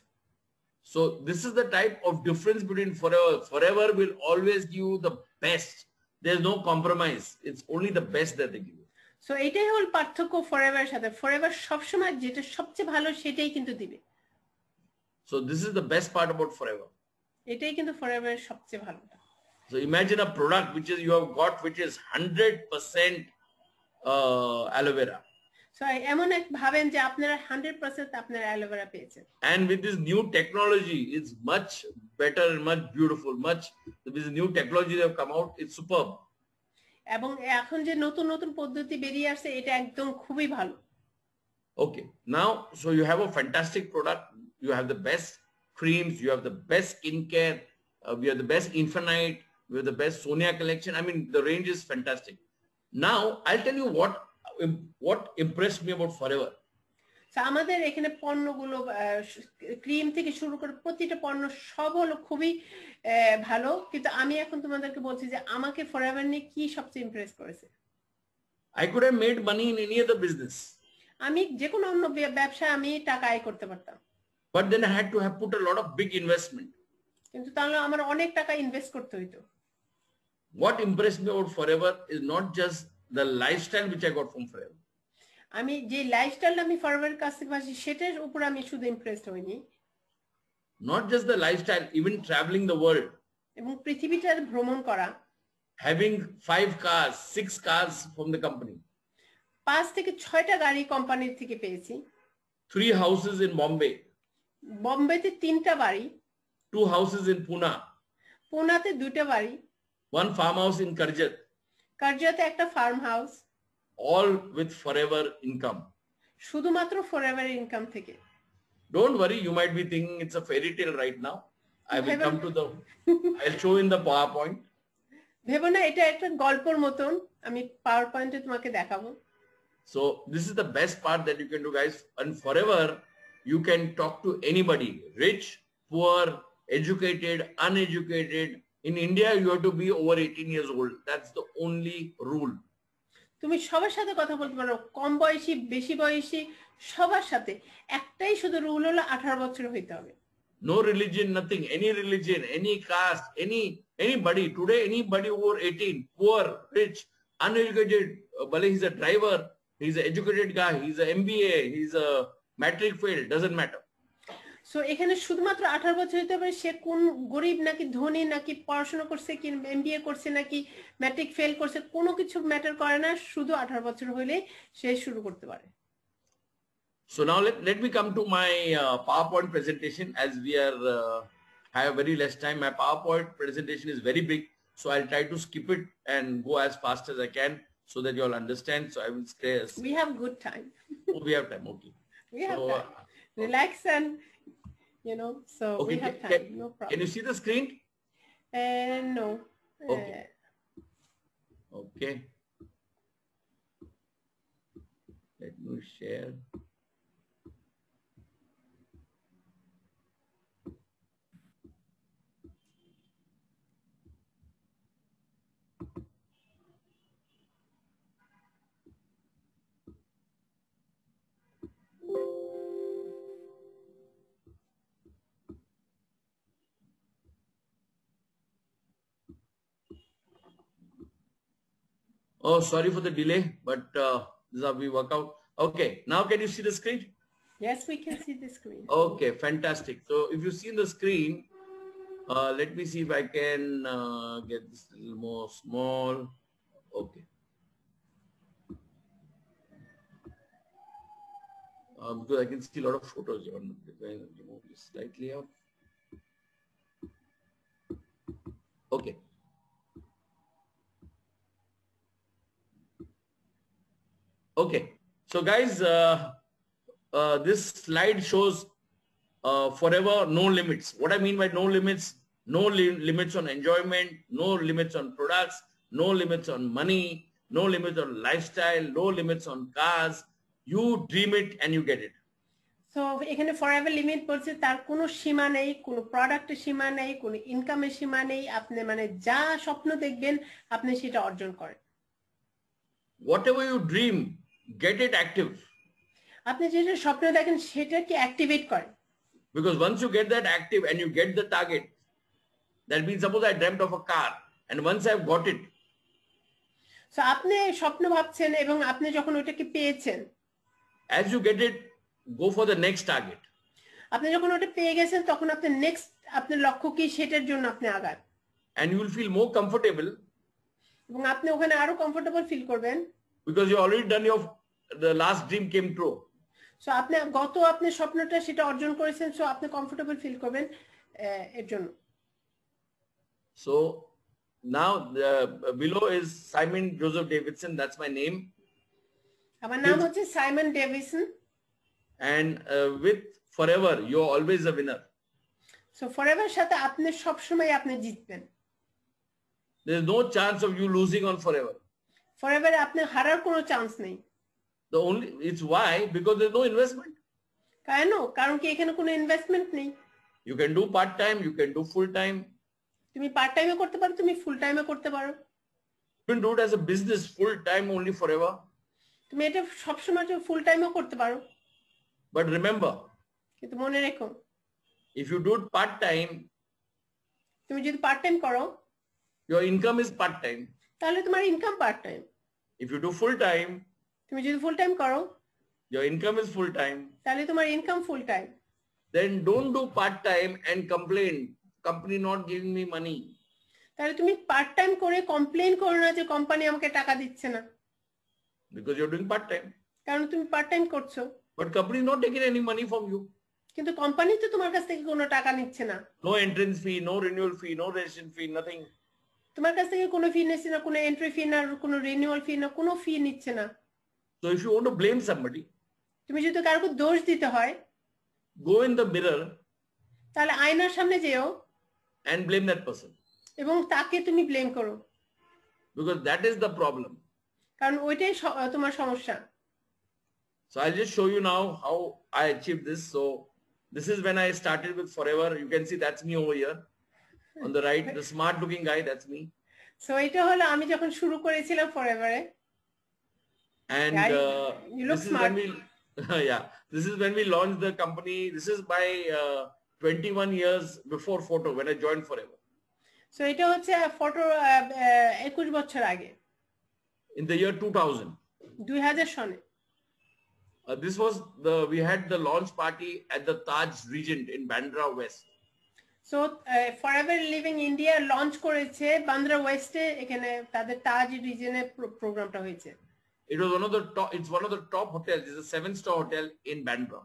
So this is the type of difference between Forever. Forever will always give you the best. There's no compromise. It's only the best that they give you. So এটাই হল পার্থক্য ফরএভারের সাথে। ফরএভার সবসময় যেটা সবচেয়ে ভালো সেটাই কিন্তু দিবে। So this is the best part about Forever. এটাই কিন্তু ফরএভারের সবচেয়ে ভালোটা। So imagine a product which is you have got which is 100% aloe vera. So এমন এক ভাবেন যে আপনারা 100% আপনারা অ্যালোe vera পেয়েছেন। And with this new technology, it's much better and much beautiful. With this new technology that have come out, it's superb. এবং এখন যে নতুন পদ্ধতি বেরিয়ে আসছে এটা একদম খুবই ভালো। Okay, now so you have a fantastic product. You have the best creams. You have the best skincare. We have the best Infinite. We have the best Sonia collection. I mean, the range is fantastic. Now I'll tell you what impressed me about Forever. আমাদের এখানে পণ্যগুলো cream থেকে শুরু করে প্রতিটা পণ্য সব হলো খুবই ভালো, কিন্তু আমি এখন তোমাদেরকে বলছি যে আমাকে ফরএভার নিয়ে কি সবচেয়ে ইমপ্রেস করেছে। I could have made money in any other business. আমি যে কোনো অন্য ব্যবসায় আমি টাকা আয় করতে পারতাম। But then I had to have put a lot of big investment. কিন্তু তাহলে আমার অনেক টাকা ইনভেস্ট করতে হইতো। What impressed me about Forever is not just the lifestyle which I got from Forever. আমি যে লাইফস্টাইলটা আমি ফরএভারের কাছ থেকে পাচ্ছি সেটার উপর আমি শুধু ইমপ্রেসড হইনি। Not just the lifestyle, even traveling the world. এবং পৃথিবীটা ভ্রমণ করা। Having 5 cars, 6 cars from the company. 5 থেকে 6টা গাড়ি কোম্পানি থেকে পেয়েছি। 3 houses in Bombay. বোম্বেতে 3টা বাড়ি। 2 houses in Pune. পুনাতে 2টা বাড়ি। 1 farmhouse in Karjat. কার্জাতে একটা farm house. All with Forever income. শুধুমাত্র ফরএভার ইনকাম থেকে। Don't worry, you might be thinking it's a fairy tale right now. I will come to I'll show in the PowerPoint. ভেবো না এটা একটা গল্পের মতন, আমি পাওয়ার পয়েন্টে তোমাকে দেখাবো। So this is the best part that you can do, guys. And forever, you can talk to anybody, rich, poor, educated, uneducated. In India, you have to be over 18 years old. That's the only rule. তুমি সবার সাথে কথা বলতে পারো, কম বয়সী, বেশি বয়সী, সবার সাথে। একটাই শুধু রুল হলো 18 বছর হইতে হবে। No religion, nothing. Any religion, any caste, anybody. Today, anybody over 18, poor, rich, uneducated, but he's a driver, he's an educated guy, he's a MBA, he's a matric fail, doesn't matter. So এখানে শুধুমাত্র 18 বছর হতে পারে, সে কোন গরিব নাকি ধনী, নাকি পড়াশোনা করছে, কি এমবিএ করছে, নাকি ম্যাট্রিক ফেল করছে, কোনো কিছু ম্যাটার করে না, শুধু 18 বছর হলে সে শুরু করতে পারে। So now let me come to my PowerPoint presentation, as we are have very less time. My PowerPoint presentation is very big, so I'll try to skip it and go as fast as I can so that you all understand. So I will stay. We have good time. Oh, we have time. Okay. We have time. Relax and so okay, we have time. No problem. Can you see the screen? No. Okay. Okay. Let me share. Oh, sorry for the delay, but this is how we work out. Okay, now can you see the screen? Yes, we can see the screen. Okay, fantastic. So if you see the screen, let me see if I can get this a little more small. Okay. Because I can see a lot of photos. You want to remove this slightly out. Okay. Okay, so guys, this slide shows forever no limits. What I mean by no limits, no limits on enjoyment, no limits on products, no limits on money, no limits on lifestyle, no limits on cars. You dream it and you get it. So এখানে forever limit বলছে তার কোনো সীমা নেই, কোনো প্রোডাক্টের সীমা নেই, কোনো ইনকামের সীমা নেই, আপনি মানে যা স্বপ্ন দেখবেন আপনি সেটা অর্জন করেন। Whatever you dream, get it active. আপনি যেটা স্বপ্ন দেখেন সেটাকে অ্যাক্টিভেট করেন। Because once you get that active and you get the target, that means suppose I dreamt of a car and once I've got it. So আপনি স্বপ্ন ভাবছেন এবং আপনি যখন ওটাকে পেয়েছেন, as you get it, go for the next target. আপনি যখন ওটা পেয়ে গেছেন তখন আপনি নেক্সট আপনার লক্ষ্য কি সেটার জন্য আপনি আগান। And you will feel more comfortable. এবং আপনি ওখানে আরো কমফোর্টেবল ফিল করবেন। Because you already done the last dream came true. So আপনি আপনি স্বপ্নটা সেটা অর্জন করেছেন, সো আপনি কমফোর্টেবল ফিল করবেন এর জন্য। So now below is Simon Joseph Davidson. That's my name. আমার নাম হচ্ছে Simon Davidson. And with forever, you're always a winner. So forever সাথে আপনি সব সময় আপনি জিতবেন। There's no chance of you losing on forever. Forever আপনি হারার কোনো চান্স নেই। It's why, because there's no investment. কেন? কারণ কি এখানে কোনো ইনভেস্টমেন্ট নেই। You can do part time, you can do full time. তুমি পার্ট টাইমে করতে পারো, তুমি ফুল টাইমে করতে পারো। You can do it as a business, full time only forever. তুমি এটা সব সময় ফুল টাইমেও করতে পারো। But remember, কিন্তু মনে রেখো, if you do it part time, তুমি যদি পার্ট টাইম করো, your income is part time. তাহলে তোমার income part time. If you do full time, তুমি যদি ফুল টাইম করো, your income is full time. তাহলে তোমার income full time. Then don't do part time and complain, company not giving me money. তাহলে তুমি part time করে complain করো না যে কোম্পানি আমাকে টাকা দিচ্ছে না। Because you're doing part time. কারণ তুমি পার্ট টাইম করছো। But company is not taking any money from you. কিন্তু কোম্পানি তো তোমার কাছ থেকে কোনো টাকা নিচ্ছে না। No entrance fee, no renewal fee, no registration fee, nothing. তোমার কাছ থেকে কোনো ফি নিচ্ছে না, কোনো এন্ট্রি ফি না, কোনো রিনিউয়াল ফি না, কোনো ফি নিচ্ছে না। So if you want to blame somebody, তুমি যদি কারোকে দোষ দিতে হয়, go in the mirror, তাহলে আয়নার সামনে যেও and blame that person. এবং তাকে তুমি ব্লেম করো। Because that is the problem. কারণ ওইটাই তোমার সমস্যা। So I'll just show you now how I achieved this. So this is when I started with Forever. You can see that's me over here on the right, the smart looking guy, that's me. So এটা হলো আমি যখন শুরু করেছিলাম ফরএভারে। And you look this is smart. when we, yeah, this is when we launched the company. This is by 21 years before photo when I joined Forever. So এটা হচ্ছে photo 21 বছর আগে। In the year 2000. 2000 সনে। This was we had the launch party at the Taj Regent in Bandra West. So Forever Living India launch করেছে বান্দ্রা ওয়েস্টে, এখানে তাদের তাজ রিজনে প্রোগ্রামটা হয়েছে। It was one of the top, it's one of the top hotels. It's a 7-star hotel in Bandra.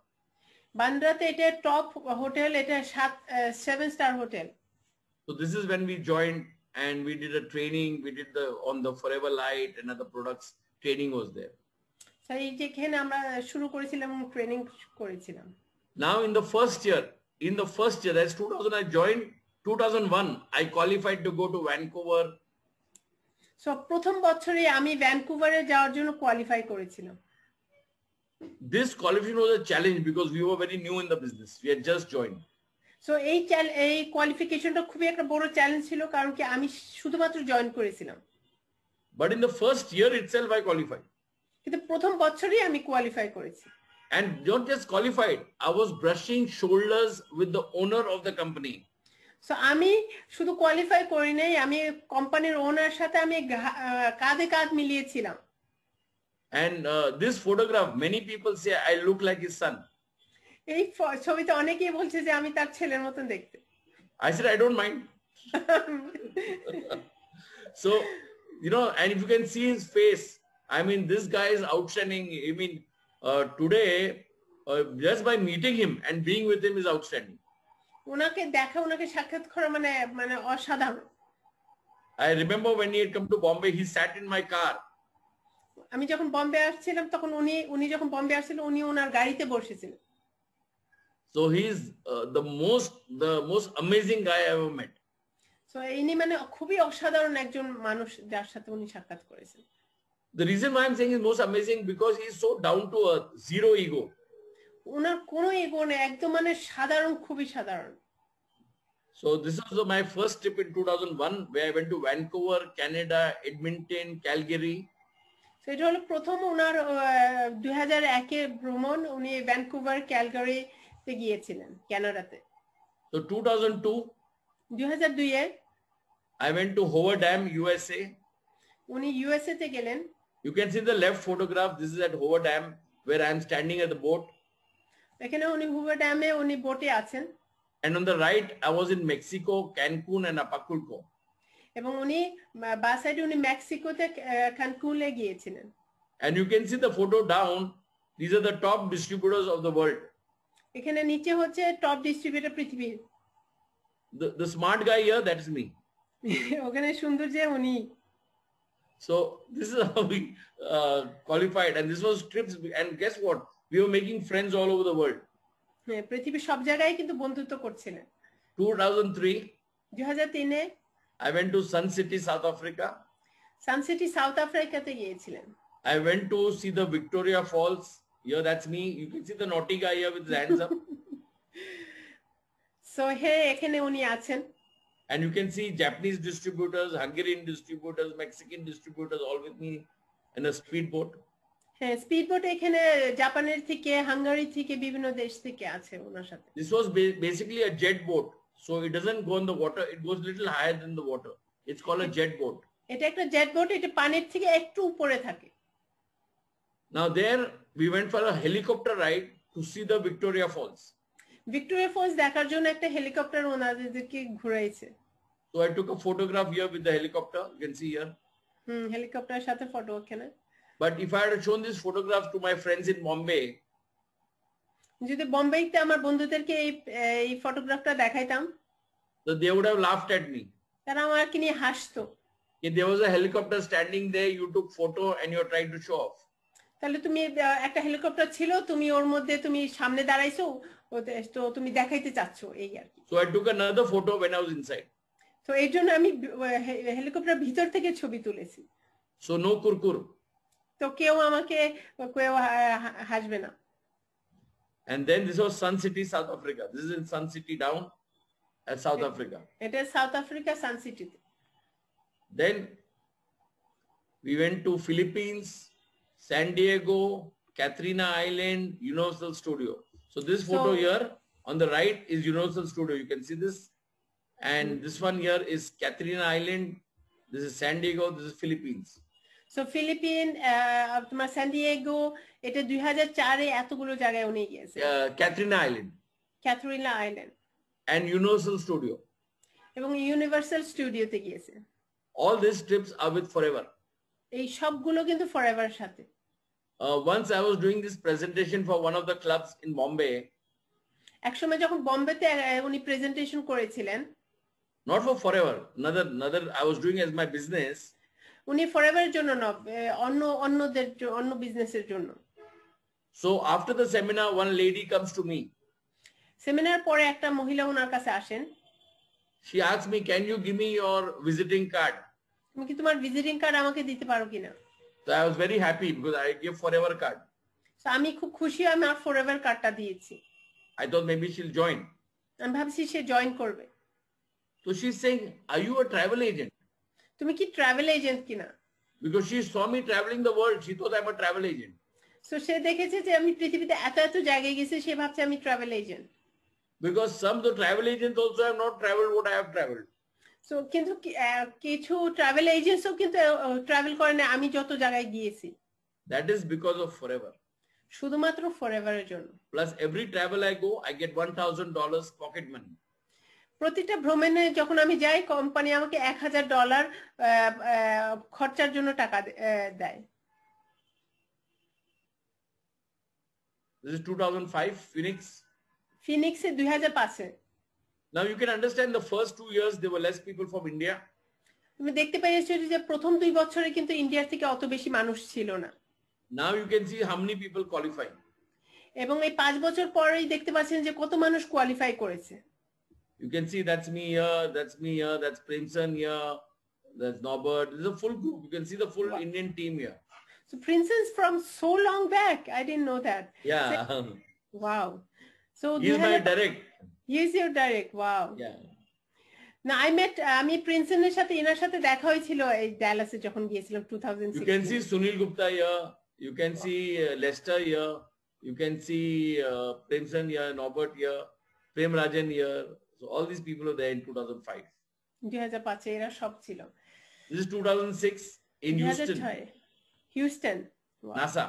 বান্দ্রাতে এটা top hotel, এটা 7-star hotel. So this is when we joined and we did a training. We did on the Forever Light and other products. Training was there. So এই যেখানে আমরা শুরু করেছিলাম training করেছিলাম। Now in the first year, that's 2000 I joined. 2001 I qualified to go to Vancouver. So প্রথম বছরে আমি ভ্যানকুভারে যাওয়ার জন্য কোয়ালিফাই করেছিলাম। This qualification was a challenge because we were very new in the business. We had just joined. So এই কোয়ালিফিকেশনটা খুবই একটা বড় চ্যালেঞ্জ ছিল, কারণ কি আমি শুধুমাত্র জয়েন করেছিলাম। But in the first year itself I qualified. কিন্তু প্রথম বছরই আমি কোয়ালিফাই করেছি। And not just qualified, I was brushing shoulders with the owner of the company. So আমি শুধু কোয়ালিফাই করি নাই, আমি কোম্পানির ওনার সাথে আমি কাঁধে কাঁধ মিলিয়েছিলাম। And this photograph, many people say I look like his son. এই ছবিতে অনেকেই বলছে যে আমি তার ছেলের মতন দেখতে। I said I don't mind. So, you know, and if you can see his face, I mean, this guy is outstanding. I mean, today, just by meeting him and being with him is outstanding. ওনাকে দেখা, ওনাকে সাক্ষাৎ করা মানে অসাধারণ। I remember when he had come to Bombay, he sat in my car. আমি যখন বম্বে আসছিলাম তখন উনি যখন বম্বে আসছিলেন উনি ওনার গাড়িতে বসেছিলেন। So he's the most amazing guy I ever met. So ইনি মানে খুবই অসাধারণ একজন মানুষ যার সাথে উনি সাক্ষাৎ করেছেন। The reason why I'm saying he's most amazing because he's so down to earth, zero ego. ওনার কোনো ইগো নেই, একদম মানে সাধারণ, খুবই সাধারণ। So this was my first trip in 2001 where I went to Vancouver, Canada, Edmonton, Calgary. So এটা হলো প্রথম ওনার 2001 ভ্রমণ, উনি ভ্যানকুভার, ক্যালগারিতে গিয়েছিলেন কানাডাতে। So 2002 2002 I went to Hoover Dam, USA. উনি ইউএসএ তে গেলেন। You can see the left photograph. This is at Hoover Dam where I am standing at the boat. এখানে উনি হুভার ড্যামে উনি বোটে আছেন। And on the right, I was in Mexico, Cancun and Acapulco. এবং উনি বাঁ সাইডে উনি মেক্সিকোতে ক্যানকুনে গিয়েছিলেন। And you can see the photo down. These are the top distributors of the world. এখানে নিচে হচ্ছে টপ ডিস্ট্রিবিউটর পৃথিবীর। The smart guy here, that is me. ওখানে সুন্দর যে উনি। So this is how we qualified, and this was trips. And guess what? We were making friends all over the world. পৃথিবীর সব জায়গায় কিন্তু বন্ধুত্ব করছিলেন। 2003 2003 I went to Sun City, South Africa. Sun city south আফ্রিকাতে গিয়েছিলেন। I went to see the Victoria Falls. Here, that's me. You can see the naughty guy here with his hands up. So এখানে উনি আছেন। And you can see Japanese distributors, Hungarian distributors, Mexican distributors all with me in a speedboat. হ্যাঁ, speedboat এখানে জাপানের থেকে, Hungary থেকে, বিভিন্ন দেশ থেকে আছে ওনার সাথে। This was basically a jet boat. So it doesn't go in the water. It goes little higher than the water. It's called a jet boat. এটা একটা জেট বোট, এটা পানির থেকে একটু উপরে থাকে। Now there we went for a helicopter ride to see the Victoria Falls. Victoria false দেখার জন্য একটা হেলিকপ্টার ওনাদেরকে ঘুরাইছে। So I took a photograph here with the helicopter. You can see here. হেলিকপ্টারের সাথে ফটো ওখানে। But if I had shown this photograph to my friends in Bombay, যদি বোম্বেতে আমার বন্ধুদেরকে এই ফটোগ্রাফটা দেখাইতাম, so they would have laughed at me. তারা আমাকে নিয়ে হাসতো। If there was a helicopter standing there, you took photo and you're trying to show off. তাহলে তুমি একটা হেলিকপ্টার ছিল, তুমি ওর মধ্যে তুমি সামনে দাঁড়াইছো, তো তুমি দেখাইতে চাচ্ছো, এই আর কি। So I took another photo when I was inside. তো এই জন্য আমি হেলিকপ্টার ভিতর থেকে ছবি তুলেছি। So no kurkur. তো কেউ আমাকে কেউ হাসবে না। And then this was Sun City, South Africa. This is in Sun City down at South Africa. এটা সাউথ আফ্রিকা সান সিটিতে। Then we went to Philippines, San Diego, Katrina Island, Universal Studio. So this photo here on the right is Universal Studio. You can see this. And this one here is Katrina Island. This is San Diego. This is Philippines. So Philippines, তোমার San Diego, এটা 2004-এ এতগুলো জায়গায় উনি গিয়েছে। Katrina Island. Katharina island. And Universal Studio. এবং universal স্টুডিওতে গিয়েছে। All these trips are with Forever. এই সবগুলো কিন্তু ফরএভার সাথে। Once I was doing this presentation for one of the clubs in Bombay. একসময় যখন বোম্বেতে উনি প্রেজেন্টেশন করেছিলেন, not for Forever, another I was doing as my business. উনি ফরএভারের জন্য না, অন্যদের অন্য বিজনেসের জন্য। So after the seminar one lady comes to me. Seminar পরে একটা মহিলা ওনার কাছে আসেন। She asked me, can you give me your visiting card? তুমি কি তোমার ভিজিটিং কার্ড আমাকে দিতে পারো কিনা? So I was very happy because I gave Forever card. So আমি খুব খুশি, আমি আমার ফরএভার কার্ডটা দিয়েছি। I thought maybe she'll join. আমি ভাবছি সে জয়েন করবে। So she's saying, are you a travel agent? তুমি কি ট্রাভেল এজেন্ট কিনা? Because she saw me traveling the world, she thought I'm a travel agent. So সে দেখেছে যে আমি পৃথিবীতে এত এত জায়গায় গেছি, সে ভাবছে আমি travel agent. Because some of the travel agents also have not traveled what I have traveled. So কিন্তু কিছু ট্রাভেল এজেন্টসও কিন্তু ট্রাভেল করে না আমি যত জায়গায় গিয়েছি। That is because of Forever. শুধুমাত্র ফরএভারের জন্য। Plus every travel I go, I get $1,000 pocket money. প্রতিটা ভ্রমণে যখন আমি যাই, কোম্পানি আমাকে $1,000 খরচার জন্য টাকা দেয়। This is 2005, Phoenix. ফিনিক্সে 2005-এ। Now you can understand the first 2 years there were less people from India. তুমি দেখতে পেয়েছো যে প্রথম 2 বছরে কিন্তু ইন্ডিয়ার থেকে অত বেশি মানুষ ছিল না। Now you can see how many people qualify. এবং এই 5 বছর পরেই দেখতে পাচ্ছেন যে কত মানুষ কোয়ালিফাই করেছে। You can see that's me here, that's me here, that's Princeton here, that's Norbert. This is a full group. You can see the full Indian team here. So Princeton's from so long back. I didn't know that. Yeah. Wow. So He's my direct. He's your direct. Wow. Yeah. Now আমি প্রিন্সটনের সাথে এনার সাথে দেখা হয়েছিল এই ডালাসে যখন গিয়েছিলাম 2006। You can see Sunil Gupta here. You can see Lester here. You can see Princeton here, Norbert here, Prem Rajan here. So all these people are there in 2005. 2005-এ এরা সব ছিল। This is 2006 in Houston. Houston. Wow. NASA.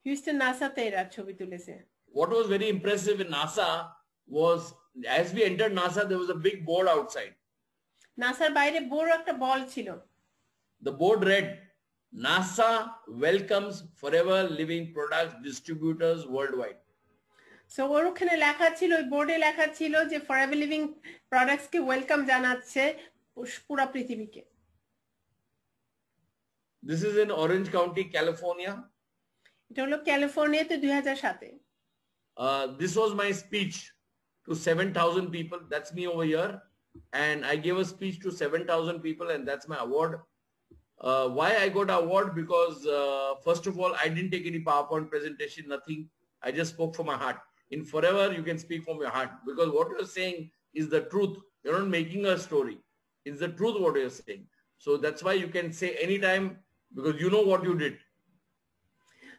Houston নাসাতে এরা ছবি তুলেছে। What was very impressive in NASA was as we entered NASA there was a big board outside. নাসার বাইরে বড় একটা বল ছিল। The board read, NASA welcomes Forever Living Products distributors worldwide. So ওর ওখানে লেখা ছিল, ওই বোর্ডে লেখা ছিল যে ফরএভার লিভিং প্রোডাক্টস কে ওয়েলকাম জানাচ্ছে পুরো পৃথিবীকে। This is in Orange County, California. এটা হলো ক্যালিফোর্নিয়াতে 2007-এ। This was my speech to 7,000 people. That's me over here. And I gave a speech to 7,000 people and that's my award. Why I got an award? Because first of all, I didn't take any PowerPoint presentation, nothing. I just spoke from my heart. In Forever, you can speak from your heart because what you're saying is the truth. You're not making a story. It's the truth what you're saying. So that's why you can say anytime because you know what you did.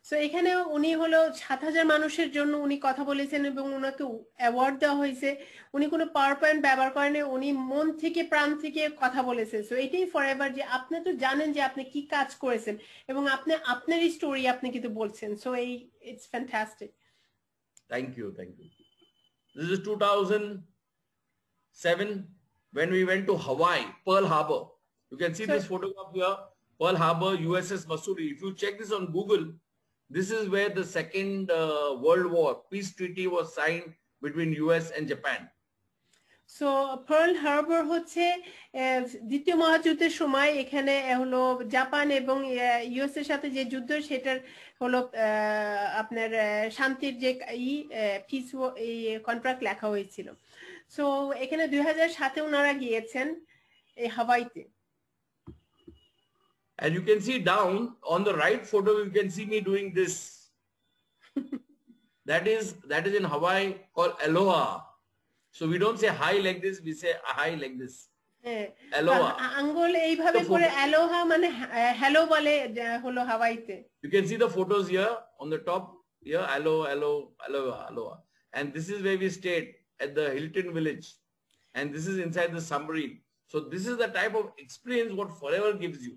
So এখানে উনি হলো 7,000 মানুষের জন্য উনি কথা বলেছেন এবং ওনাকে অ্যাওয়ার্ড দেওয়া হয়েছে। উনি কোনো পাওয়ার পয়েন্ট ব্যবহার করেন, উনি মন থেকে প্রাণ থেকে কথা বলেছেন। সো এটাই ফরএভার যে আপনি তো জানেন যে আপনি কি কাজ করেছেন এবং আপনি আপনারই স্টোরি আপনি কিন্তু বলছেন। সো এই it's fantastic. Thank you. Thank you. This is 2007 when we went to Hawaii, Pearl Harbor. You can see this photograph here, Pearl Harbor, USS Missouri. If you check this on Google, this is where the second World War peace treaty was signed between US and Japan. So Pearl Harbor হচ্ছে দ্বিতীয় মহাযুদ্ধের সময় এখানে হলো Japan এবং US এর সাথে যে যুদ্ধ সেটার হলো আপনার শান্তির যে পিস এই কন্ট্রাক্ট লেখা হয়েছিল। সো এখানে 2007-এ ওনারা গিয়েছেন এই হাওয়াইতে। And you can see down on the right photo, you can see me doing this. That is in Hawaii called aloha. So we don't say hi like this, we say hi like this. Aloha. আঙ্গুল এইভাবে করে অ্যালোহা মানে hello বলে হলো হাওয়াইতে। You can see the photos here on the top. Here, aloha. And this is where we stayed at the Hilton Village. And this is inside the submarine. So this is the type of experience what Forever gives you.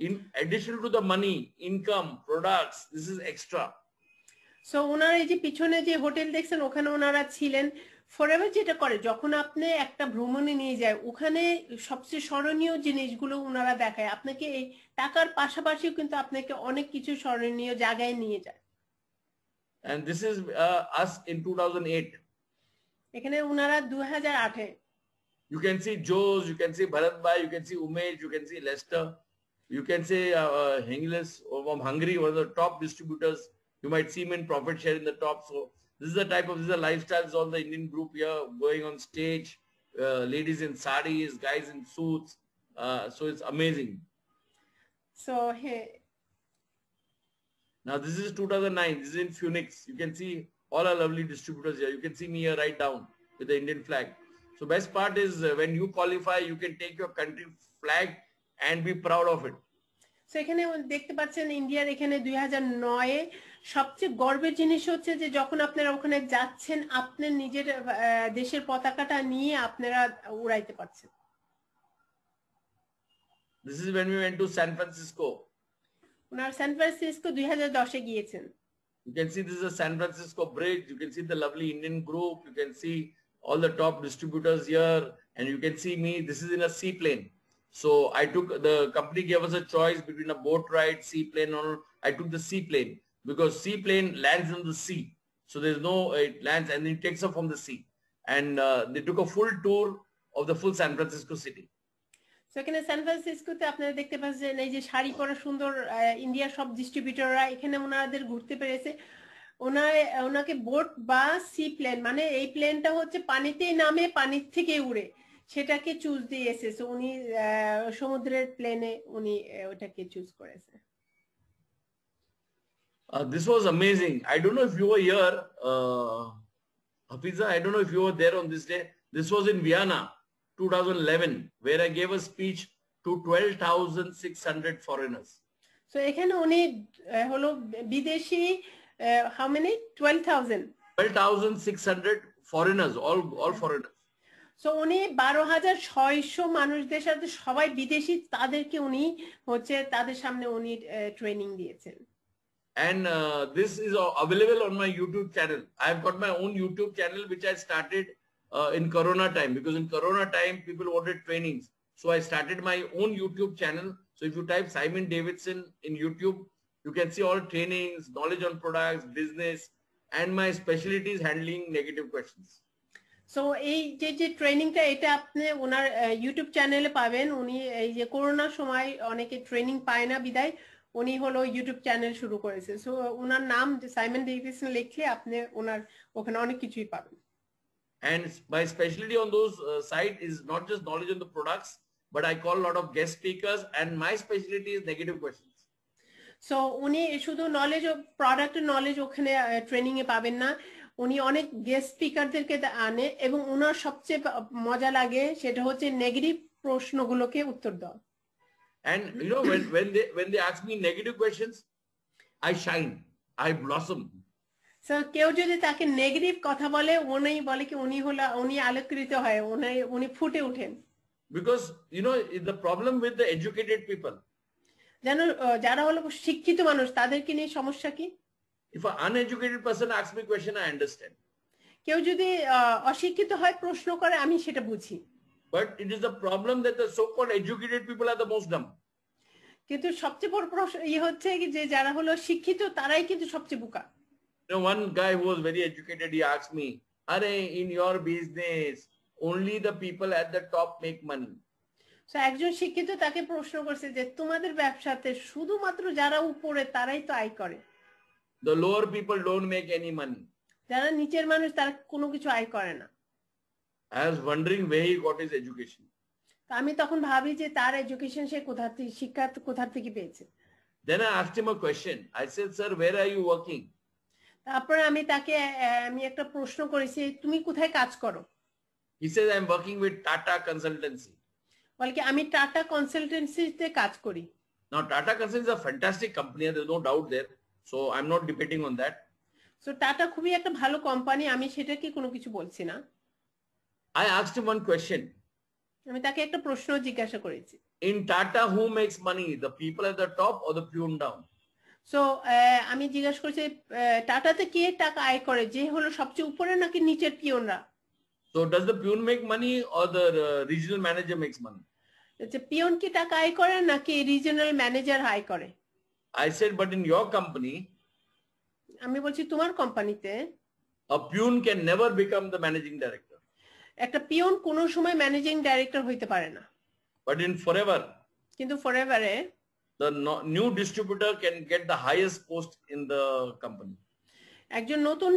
In addition to the money, income, products, this is extra. So ওনারা এই যে পিছনে যে hotel দেখছেন ওখানে ওনারা ছিলেন। Forever যেটা করে যখন আপনি একটা ভ্রমণে নিয়ে যায় ওখানে সবচেয়ে স্মরণীয় জিনিসগুলো ওনারা দেখায় আপনাকে, এই টাকার পাশাপাশিও কিন্তু আপনাকে অনেক কিছু স্মরণীয় জায়গায় নিয়ে যায়। And this is us in 2008. এখানে ওনারা 2008-এ। You can see Joe's, you can see Bharat Bhai, you can see Umesh, you can see Lester, you can say Hengles from Hungary, one of the top distributors. You might see him in profit share in the top. So this is the type of, this is the lifestyles all the Indian group here going on stage, ladies in saris, guys in suits. So it's amazing. So hey. Now this is 2009. This is in Phoenix. You can see all our lovely distributors here. You can see me here right down with the Indian flag. So best part is when you qualify, you can take your country flag and be proud of it. So এখানে দেখতে পাচ্ছেন ইন্ডিয়ার এখানে 2009-এ সবচেয়ে গর্বের জিনিস হচ্ছে যে যখন আপনারা ওখানে যাচ্ছেন আপনার নিজের দেশের পতাকাটা নিয়ে আপনারা উড়াইতে পারছেন। This is when we went to San Francisco. ওনার সান ফ্রান্সিসকো 2010-এ গিয়েছেন। You can see this is a San Francisco bridge. You can see the lovely Indian group. You can see all the top distributors here. And you can see me. This is in a seaplane. So I took, the company gave us a choice between a boat ride, seaplane, or I took the seaplane because seaplane lands in the sea. So there's no, it lands and it takes off from the sea. And they took a full tour of the full San Francisco city. So এখানে সান ফ্রান্সিসকোতে আপনারা দেখতে পাচ্ছেন এই যে শাড়ি পরা সুন্দর ইন্ডিয়ার সব ডিস্ট্রিবিউটররা এখানে ওনাদের ঘুরতে পেরেছে। ওনাকে বোট বা সি প্লেন মানে এই প্লেনটা হচ্ছে পানিতেই নামে পানির থেকে উড়ে সেটাকে চুজ দিয়েছে। সো উনি সমুদ্রের প্লেনে উনি ওটাকে চুজ করেছে। This was amazing. I don't know if you were here, Hafiza. I don't know if you were there on this day. This was in Vienna, 2011, where I gave a speech to 12,600 foreigners. So এখানে উনি হলো বিদেশি how many 12,600 foreigners, all foreigners. So উনি 12,600 মানুষদের সাথে সবাই বিদেশি তাদেরকে উনি হচ্ছে তাদের সামনে উনি ট্রেনিং দিয়েছেন। And this is available on my YouTube channel. I've got my own YouTube channel which I started in Corona time, because in Corona time people wanted trainings. So I started my own YouTube channel. So if you type Simon Davidson in YouTube, you can see all trainings, knowledge on products, business, and my specialty is handling negative questions. So এই যে ট্রেনিংটা এটা আপনি ওনার YouTube চ্যানেলে পাবেন। উনি এই যে করোনার সময় অনেকে ট্রেনিং পায় না বিদায় উনি হলো ইউটিউব চ্যানেল শুরু করেছে। সো ওনার নাম সাইমন ডেভিসন লিখলে আপনি ওনার ওখানে অনেক কিছুই পাবেন। And my specialty on those site is not just knowledge on the products, but I call a lot of guest speakers, and my specialty is negative questions. So উনি শুধু knowledge ও প্রোডাক্টের knowledge ওখানে ট্রেনিং এ পাবেন না, উনি অনেক guest স্পিকারদেরকে আনে এবং ওনার সবচেয়ে মজা লাগে সেটা হচ্ছে নেগেটিভ প্রশ্নগুলোকে উত্তর দেওয়া। And you know when they ask me negative questions, I shine, I blossom. So কেউ যদি তাকে নেগেটিভ কথা বলে উনি বলে কি উনি আলোকিত হয়, উনি ফুটে ওঠেন। Because you know the problem with the educated people, জানো যারা হলো শিক্ষিত মানুষ তাদেরকে নিয়ে সমস্যা কি? If an uneducated person asks me question, I understand. কেউ যদি অশিক্ষিত হয় প্রশ্ন করে আমি সেটা বুঝি। But it is the problem that the so-called educated people are the most dumb. কিন্তু সবচেয়ে বড় প্রশ্ন হচ্ছে কি যে যারা হলো শিক্ষিত তারাই কিন্তু সবচেয়ে বোকা। You know, one guy who was very educated, he asked me, "Are in your business only the people at the top make money?" So একজন শিক্ষিত তাকে প্রশ্ন করছে যে তোমাদের ব্যবসাতে শুধুমাত্র যারা উপরে তারাই তো আয় করে, the lower people don't make any money. যারা নিচের মানুষ তারা কোনো কিছু আয় করে না। I was wondering where he got his education. তা আমি তখন ভাবি যে তার এডুকেশন সে শিক্ষা কোথা থেকে পেয়েছে। Then I asked him a question. I said, sir, where are you working? তারপরে আমি তাকে আমি একটা প্রশ্ন করেছি, তুমি কোথায় কাজ করো? He says, I'm working with Tata Consultancy. বলে কি আমি টাটা কনসালটেন্সিতে কাজ করি। Now, Tata Consultancy is a fantastic company. There's no doubt there. So I'm not debating on that. So tata খুবই একটা ভালো কোম্পানি, আমি সেটাকে কোনো কিছু বলছি না। I asked him one question. আমি তাকে একটা প্রশ্ন জিজ্ঞাসা করেছি। In Tata, who makes money? The people at the top or the peon down? So আমি জিজ্ঞাসা করেছি টাটাতে কে টাকা আয় করে, যে হলো সবচেয়ে উপরে নাকি নিচের পিয়নরা? So does the peon make money or the regional manager makes money? যে পিয়ন কি টাকা আয় করে নাকি রিজিওনাল ম্যানেজার আয় করে? I said, but in your company, আমি বলছি তোমার কোম্পানিতে a peon can never become the managing director. একটা পিয়ন কোনো সময় ম্যানেজিং ডাইরেক্টর হইতে পারে না। But in Forever, কিন্তু ফরএভারে the new distributor can get the highest post in the company. একজন নতুন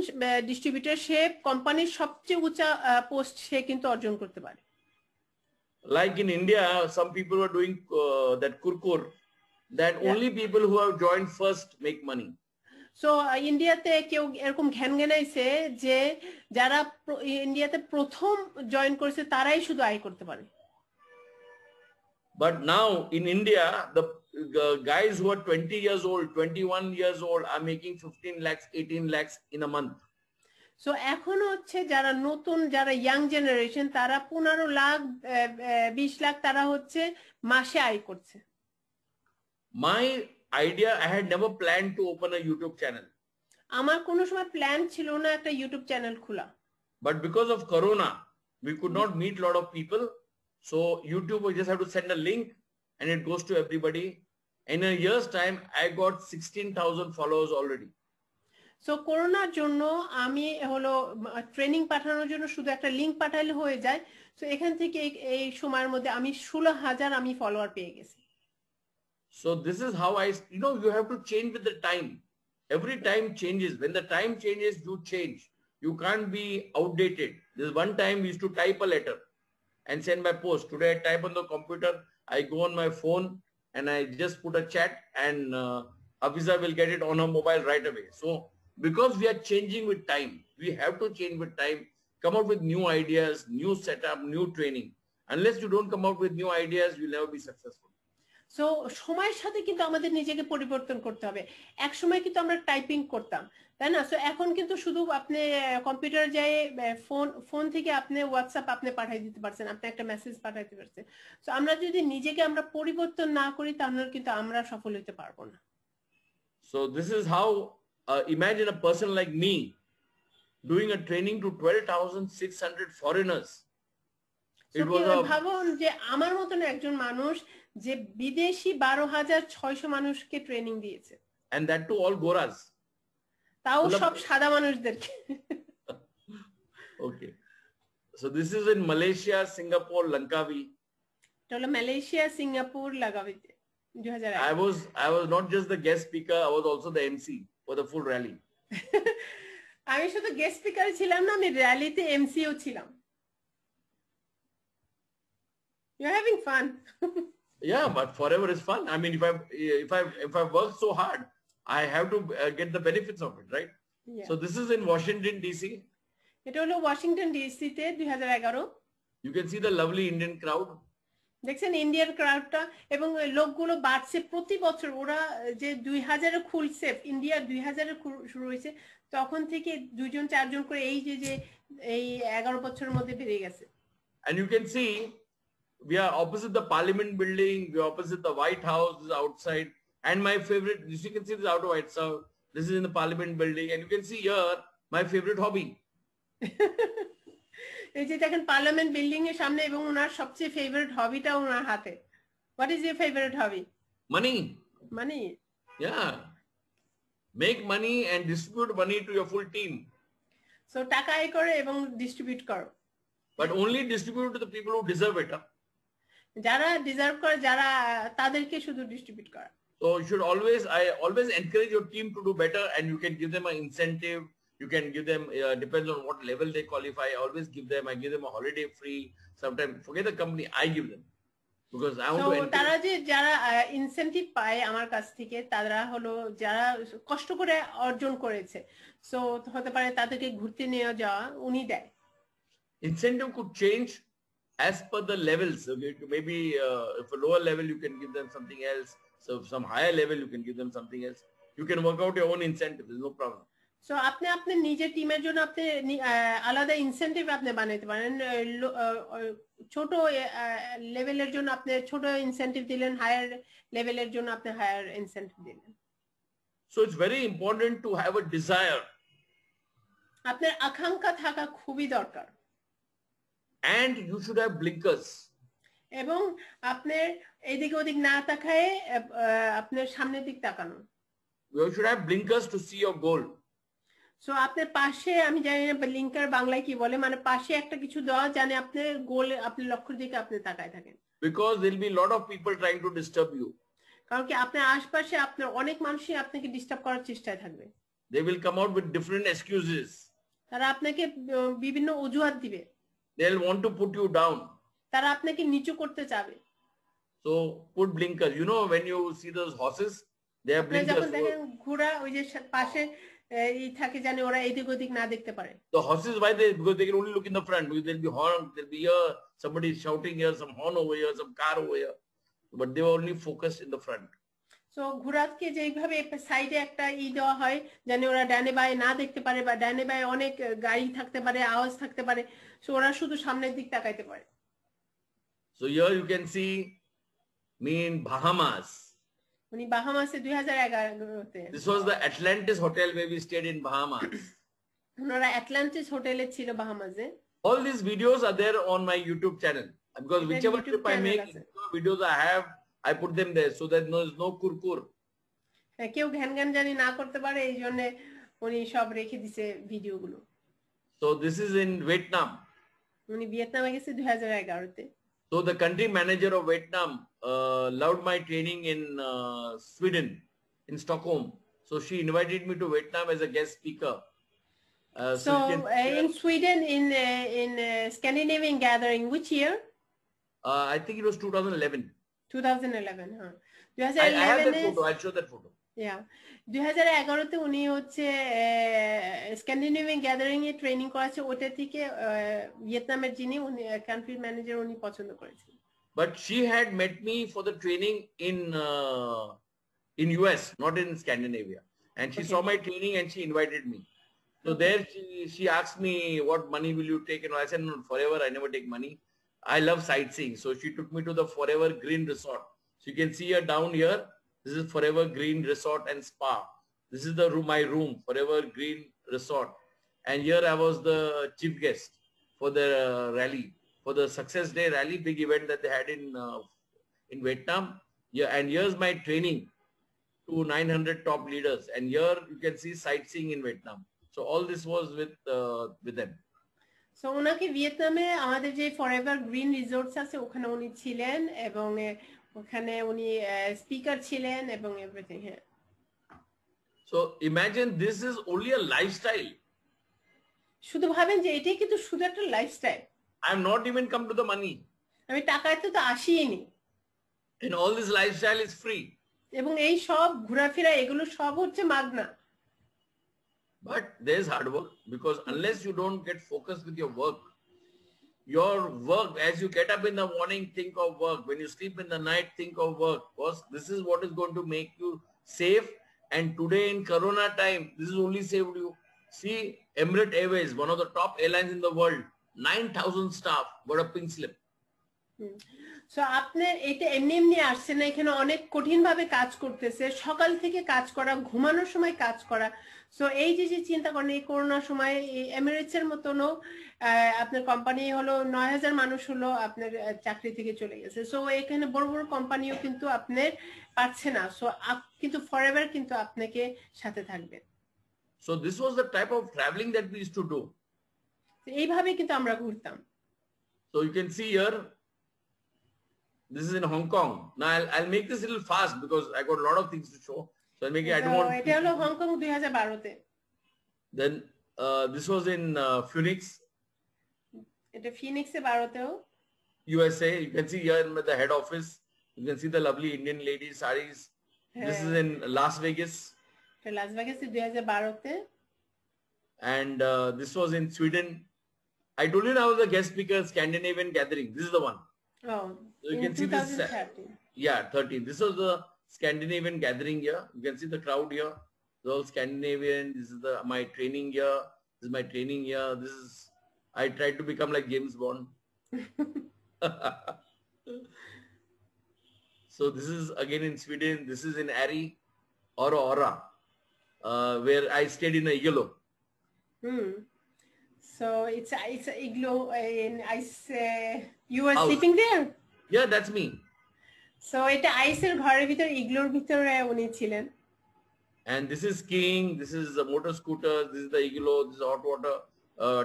ডিস্ট্রিবিউটর সে কোম্পানির সবচেয়ে উঁচা পোস্ট সে কিন্তু অর্জন করতে পারে। Like in India, some people were doing that kurkur, that only people who have joined first make money. So ইন্ডিয়াতে কেউ এরকম ঘ্যান ঘ্যানাইছে যে যারা ইন্ডিয়াতে প্রথম জয়েন করেছে তারাই শুধু আয় করতে পারে। But now in India, the guys who are 20 years old, 21 years old are making 15 lakhs, 18 lakhs in a month. So এখন হচ্ছে যারা নতুন যারা ইয়াং জেনারেশন তারা 15 লাখ 20 লাখ তারা হচ্ছে মাসে আয় করছে। My idea, I had never planned to open a YouTube channel. আমার কোনো সময় প্ল্যান ছিল না একটা ইউটিউব চ্যানেল খোলা। But because of Corona, we could not meet a lot of people. So YouTube, we just have to send a link and it goes to everybody. In a year's time, I got 16,000 followers already. So করোনার জন্য আমি হলো training পাঠানোর জন্য শুধু একটা link পাঠালে হয়ে যায়। সো এখান থেকে এই সময়ের মধ্যে আমি 16,000 আমি ফলোয়ার পেয়ে গেছি। So this is how you have to change with the time. Every time changes. When the time changes, you change. You can't be outdated. There's one time we used to type a letter and send by post. Today I type on the computer, I go on my phone and I just put a chat and Afiza will get it on her mobile right away. So because we are changing with time, we have to change with time, come up with new ideas, new setup, new training. Unless you don't come up with new ideas, you'll never be successful. So সময়ের সাথে কিন্তু আমাদের নিজেকে পরিবর্তন করতে হবে। এক সময় কিন্তু আমরা টাইপিং করতাম, তাই না? সো এখন কিন্তু শুধু আপনি কম্পিউটার যায় ফোন থেকে আপনি হোয়াটসঅ্যাপ আপনি পাঠিয়ে দিতে পারছেন, আপনি একটা মেসেজ পাঠাইতে পারছেন। সো আমরা যদি নিজেকে আমরা পরিবর্তন না করি তাহলে কিন্তু আমরা সফল হতে পারবো না। So this is how imagine a person like me doing a training to 12,600 foreigners. ভাবুন যে আমার মতন একজন মানুষ যে বিদেশি 12,600 মানুষকে ট্রেনিং দিয়েছে, and that too all Goras. তাও সব সাদা মানুষদেরকে। Okay, so this is in Malaysia, Singapore, Langkawi. এটা হলো Malaysia, Singapore, লাঙ্কাউইতে 2001। I was not just the guest speaker, I was also the MC for the full rally. আমি শুধু guest speaker ছিলাম না, আমি র্যালিতে এমসিও ছিলাম। You're having fun. Yeah, but forever is fun. I mean, if I work so hard, I have to get the benefits of it, right? Yeah. So this is in Washington DC. এটা হলো Washington DC তে 2011। You can see the lovely Indian crowd. দেখছেন Indian ক্রাউডটা, এবং লোকগুলো বাড়ছে প্রতি বছর। ওরা যে 2000-এ খুলছে, ইন্ডিয়া 2000-এ শুরু হয়েছে, তখন থেকে 2-4 করে এই যে এই 11 বছরের মধ্যে বেড়ে গেছে। And you can see we are opposite the Parliament building, we are opposite the White House, this is outside. And my favorite, you can see this out of White House, this is in the Parliament building, and you can see here my favorite hobby. এই যে দেখেন parliament building এর সামনে, এবং ওনার সবচেয়ে favourite হবিটা ওনার হাতে। What is your favourite hobby? Money. Money? Yeah. Make money and distribute money to your full team. So টাকা আয় করে এবং ডিস্ট্রিবিউট করো। But only distribute to the people who deserve it. যারা ডিজার্ভ করে, যারা তাদেরকে শুধু ডিস্ট্রিবিউট করা। So I always encourage your team to do better, and you can give them an incentive. You can give them, depends on what level they qualify. I always give them a holiday free. Sometimes forget the company, I give them. because I want So to encourage. তারা যে যারা incentive পায় আমার কাছ থেকে তারা হলো যারা কষ্ট করে অর্জন করেছে, সো হতে পারে তাদেরকে ঘুরতে নিয়ে যাওয়া উনি দেয়। Incentive could change as per the levels. Okay, maybe if a lower level you can give them something else, so some higher level you can give them something else. You can work out your own incentive. There's no problem. So আপনি আপনার নিজের টিমের জন্য আপনি আলাদা incentive আপনি বানাইতে পারেন। ছোট লেভেলের জন্য আপনি ছোট ইনসেনটিভ দিলেন, হায়ার লেভেলের জন্য আপনি হায়ার ইনসেনটিভ দিলেন। So it's very important to have a desire. আপনার আকাঙ্ক্ষা থাকা খুবই দরকার। And you should have blinkers. এবং আপনার এদিকে ওদিক না তাকায় আপনার সামনের দিক তাকানো। You should have blinkers to see your goal. So আপনার পাশে, আমি জানি না লিঙ্কার বাংলায় কি বলে, মানে পাশে একটা কিছু দেওয়া জানে আপনার গোল, আপনার লক্ষ্যের দিকে আপনি তাকায় থাকেন। Because there'll be a lot of people trying to disturb you. কারণ কি আপনার আশপাশে আপনার অনেক মানুষই আপনাকে ডিস্টার্ব করার চেষ্টায় থাকবে। They will come out with different excuses. তারা আপনাকে বিভিন্ন অজুহাত দিবে। They'll want to put you down. তারা আপনাকে নিচু করতে চাবে। So put blinkers. You know, when you see those horses, they have blinkers. যখন দেখেন ঘোড়া ওই যে পাশে এই থাকে জানে ওরা এদিক ওদিক না দেখতে পারে। The horses, why they? Because they can only look in the front. Because there'll be horn, there'll be here, somebody shouting here, some horn over here, some car over here. But they were only focused in the front. So ঘোড়াকে যেইভাবে সাইডে একটা দেওয়া হয় জানে ওরা ডানে বায়ে না দেখতে পারে, বা ডানে বায়ে অনেক গাড়ি থাকতে পারে, আওয়াজ থাকতে পারে, সো ওরা শুধু সামনের দিক তাকাইতে পারে। So here you can see me in Bahamas. উনি বাহামাসে 2011-তে। This was the Atlantis hotel where we stayed in Bahamas. ওনারা অ্যাটলান্টিস হোটেলে ছিল বাহামাসে। All these videos are there on my YouTube channel. Because whichever YouTube trip I channel make, আছে। videos I have, I put them there so that there's no kurkur. কেউ ঘ্যান জানি না করতে পারে, এই জন্য উনি সব রেখে দিছে ভিডিওগুলো। So this is in Vietnam. উনি ভিয়েতনামে গেছে 2011-তে। So the country manager of Vietnam loved my training in Sweden, in Stockholm. So she invited me to Vietnam as a guest speaker. So in Sweden, in Scandinavian gathering, which year? I think it was 2011. 2011, huh? I have that 2011 photo. I'll show that photo. Yeah. 2011-তে উনি হচ্ছে Scandinavian gathering এ training করাছে, ওটা থেকে ভিয়েতনামের যিনি উনি country manager উনি পছন্দ করেছেন। But she had met me for the training in US, not in Scandinavia. And she saw my training and she invited me. So there she asked me, what money will you take? And I said, no, forever, I never take money. I love sightseeing. So she took me to the Forever Green Resort. So you can see her down here. This is Forever Green Resort and Spa. This is the room, my room, Forever Green Resort. And here I was the chief guest for the rally, for the Success Day rally, big event that they had in Vietnam. Yeah, and here's my training to 900 top leaders. And here you can see sightseeing in Vietnam. So all this was with them. So ওনাকে ভিয়েতনামে আমাদের যে forever green resorts আছে ওখানে উনি ছিলেন, এবং ওখানে উনি স্পিকার ছিলেন এবং এভরিথিং। হ্যাঁ। So imagine this is only a lifestyle. শুধু ভাবেন যে এটাই কিন্তু শুধু একটা lifestyle. I'm not even come to the money. আমি টাকাতে তো আসিনি। And all this lifestyle is free. এবং এই সব ঘোরাফেরা এগুলো সব হচ্ছে মাগনা। But there's hard work, because unless you don't get focused with your work, as you get up in the morning, think of work. When you sleep in the night, think of work. Because this is what is going to make you safe. And today in Corona time, this is only saved you. See, Emirates Airways, one of the top airlines in the world, 9,000 staff got a pink slip. So আপনার এটা এমনি এমনি আসছে না, এখানে অনেক কঠিন ভাবে কাজ করতেছে, সকাল থেকে কাজ করা, ঘুমানোর সময় কাজ করা। সো এই যে চিন্তা করেন এই করোনার সময় এমিরেটস এর মতনও আপনার কোম্পানি হলো 9,000 মানুষ হলো আপনার চাকরি থেকে চলে গেছে। সো এখানে বড় বড় কোম্পানিও কিন্তু আপনার পাচ্ছে না। সো কিন্তু ফরএভার কিন্তু আপনাকে সাথে থাকবে। So this was the type of traveling that we used to do. এইভাবে কিন্তু আমরা ঘুরতাম। So you can see here, this is in Hong Kong. Now I'll make this a little fast because I got a lot of things to show. So I'll make it, I don't want. এটা হলো Hong Kong 2012-তে। Then this was in Phoenix. এটা ফিনিক্সে 12-তেও। USA. You can see here in the head office. You can see the lovely Indian ladies saris. This is in Las Vegas. Las Vegas 2012 And this was in Sweden. I told you I was a guest speaker, Scandinavian gathering. This is the one. Oh, So you in can see this. 2013. Yeah, 13. This was the Scandinavian gathering here. You can see the crowd here. It's all Scandinavian. This is my training here. This is my training here. This is, I tried to become like James Bond. So this is again in Sweden. This is in Ari, Aura, where I stayed in a igloo. So it's an igloo in ice. You were House. sleeping there? Yeah, that's me. So এটা আইসের ঘরের ভিতর ইগলোর ভিতরে উনি ছিলেন। And this is skiing. This is a motor scooter. This is the igloo. This is hot water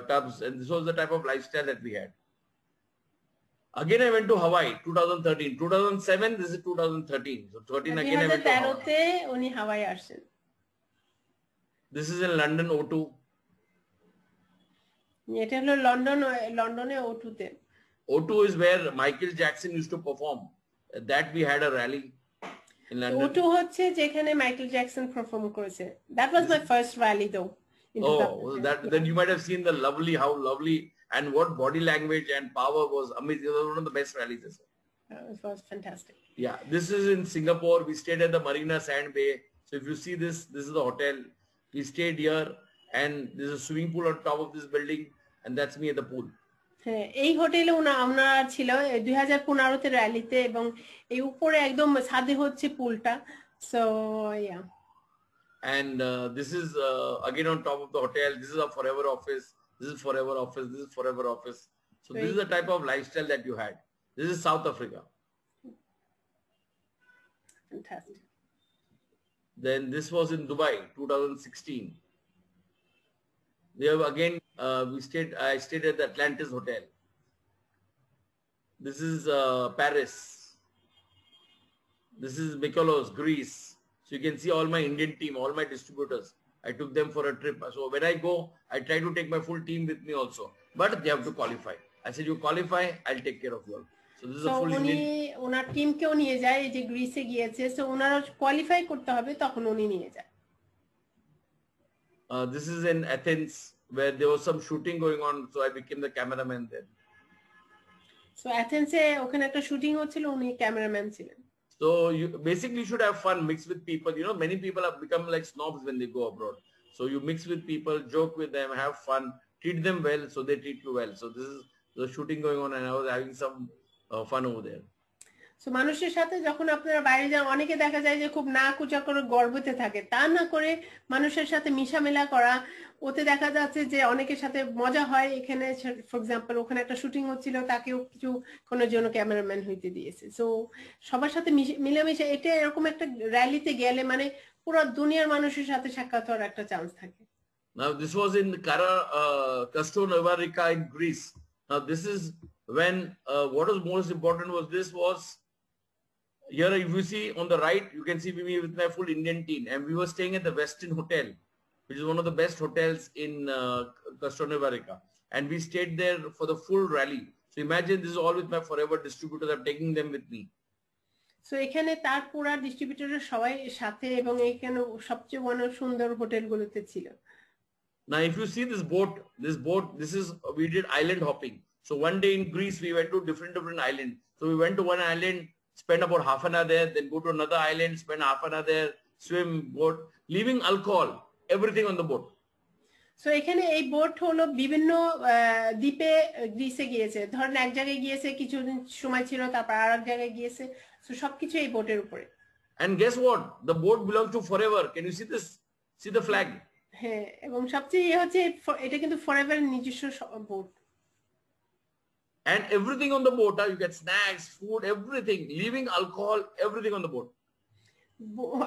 tubs. And this was the type of lifestyle that we had. Again, I went to Hawaii, 2013. 2007, this is 2013. So 13 again I went to Hawaii. 2013 তে উনি হাওয়াই আসেন। This is in London, O2. এটা হলো লন্ডনে O2 তে। O2 is where Michael Jackson used to perform. That we had a rally in London. O2 হচ্ছে যেখানে Michael Jackson perform করেছে। That was my first rally though. Then you might have seen the how lovely and what body language and power was amazing. It was one of the best rallies. It was fantastic. Yeah, this is in Singapore. We stayed at the Marina Sand Bay. So if you see this is the hotel. We stayed here and there's a swimming pool on top of this building and that's me at the pool. এই হোটেলে আমরা ছিল 2015 তে র্যালিতে এবং এই উপরে একদম ছাদে হচ্ছে পুলটা। So yeah. And this is again on top of the hotel. This is a forever office. This is forever office. This is forever office. So this is the type of lifestyle that you had. This is South Africa. Fantastic. Then this was in Dubai, 2016. There again, I stayed at the Atlantis Hotel. This is Paris. This is Mykonos, Greece. So you can see all my Indian team, all my distributors. I took them for a trip. So when I go, I try to take my full team with me also. But they have to qualify. I said, you qualify, I'll take care of you all. So this is a full Indian. ওনার টিমকেও নিয়ে যায় এই যে গ্রিসে গিয়েছে। So ওনারা qualify করতে হবে তখন উনি নিয়ে যায়। This is in Athens where there was some shooting going on. So I became the cameraman there. So Athens-এ ওখানে একটা শুটিং হচ্ছিল উনি ক্যামেরাম্যান ছিলেন। So you basically should have fun, mix with people. You know, many people have become like snobs when they go abroad. So you mix with people, joke with them, have fun, treat them well, so they treat you well. So this is the shooting going on and I was having some fun over there. So মানুষের সাথে যখন আপনারা বাইরে যান অনেকে দেখা যায় যে খুব নাক উঁচা করে গর্বতে থাকে, তা না করে মানুষের সাথে মিশামেলা করা, ওতে দেখা যাচ্ছে যে অনেকের সাথে মজা হয়। এখানে ফর এক্সাম্পল ওখানে একটা শুটিং হচ্ছিল, তাকেও কিছু কোনের জন্য ক্যামেরাম্যান হইতে দিয়েছে। সো সবার সাথে মিলামিশা, এটা এরকম একটা র্যালিতে গেলে মানে পুরো দুনিয়ার মানুষের সাথে সাক্ষাৎ হওয়ার একটা চান্স থাকে। Now this was in Castronovarika in Greece. Now this is when what was most important was here if you see on the right, you can see me with my full Indian team and we were staying at the Westin Hotel, which is one of the best hotels in Castronovarika, and we stayed there for the full rally. So imagine this is all with my forever distributors. I'm taking them with me. So এখানে তার পুরো ডিস্ট্রিবিউটরের সবাই সাথে এবং এখানে সবচেয়ে সুন্দর হোটেলগুলোতে ছিল। Now if you see this boat, we did island hopping. So one day in Greece, we went to different islands. So we went to one island, spend about half an hour there, then go to another island, spend half an hour there, swim, boat, leaving alcohol, everything on the boat. So এখানে এই boat হলো বিভিন্ন দ্বীপে গ্রিসে গিয়েছে। ধরেন এক জায়গায় গিয়েছে, কিছুদিন সময় ছিল, তারপর আরেক জায়গায় গিয়েছে। So সবকিছু এই বোটের উপরে। And guess what? The boat belongs to Forever. Can you see this? See the flag? হ্যাঁ, এবং সবচেয়ে হচ্ছে এটা কিন্তু ফরএভার নিজস্ব boat. And everything on the boat, you get snacks, food, everything, leaving alcohol, everything on the boat.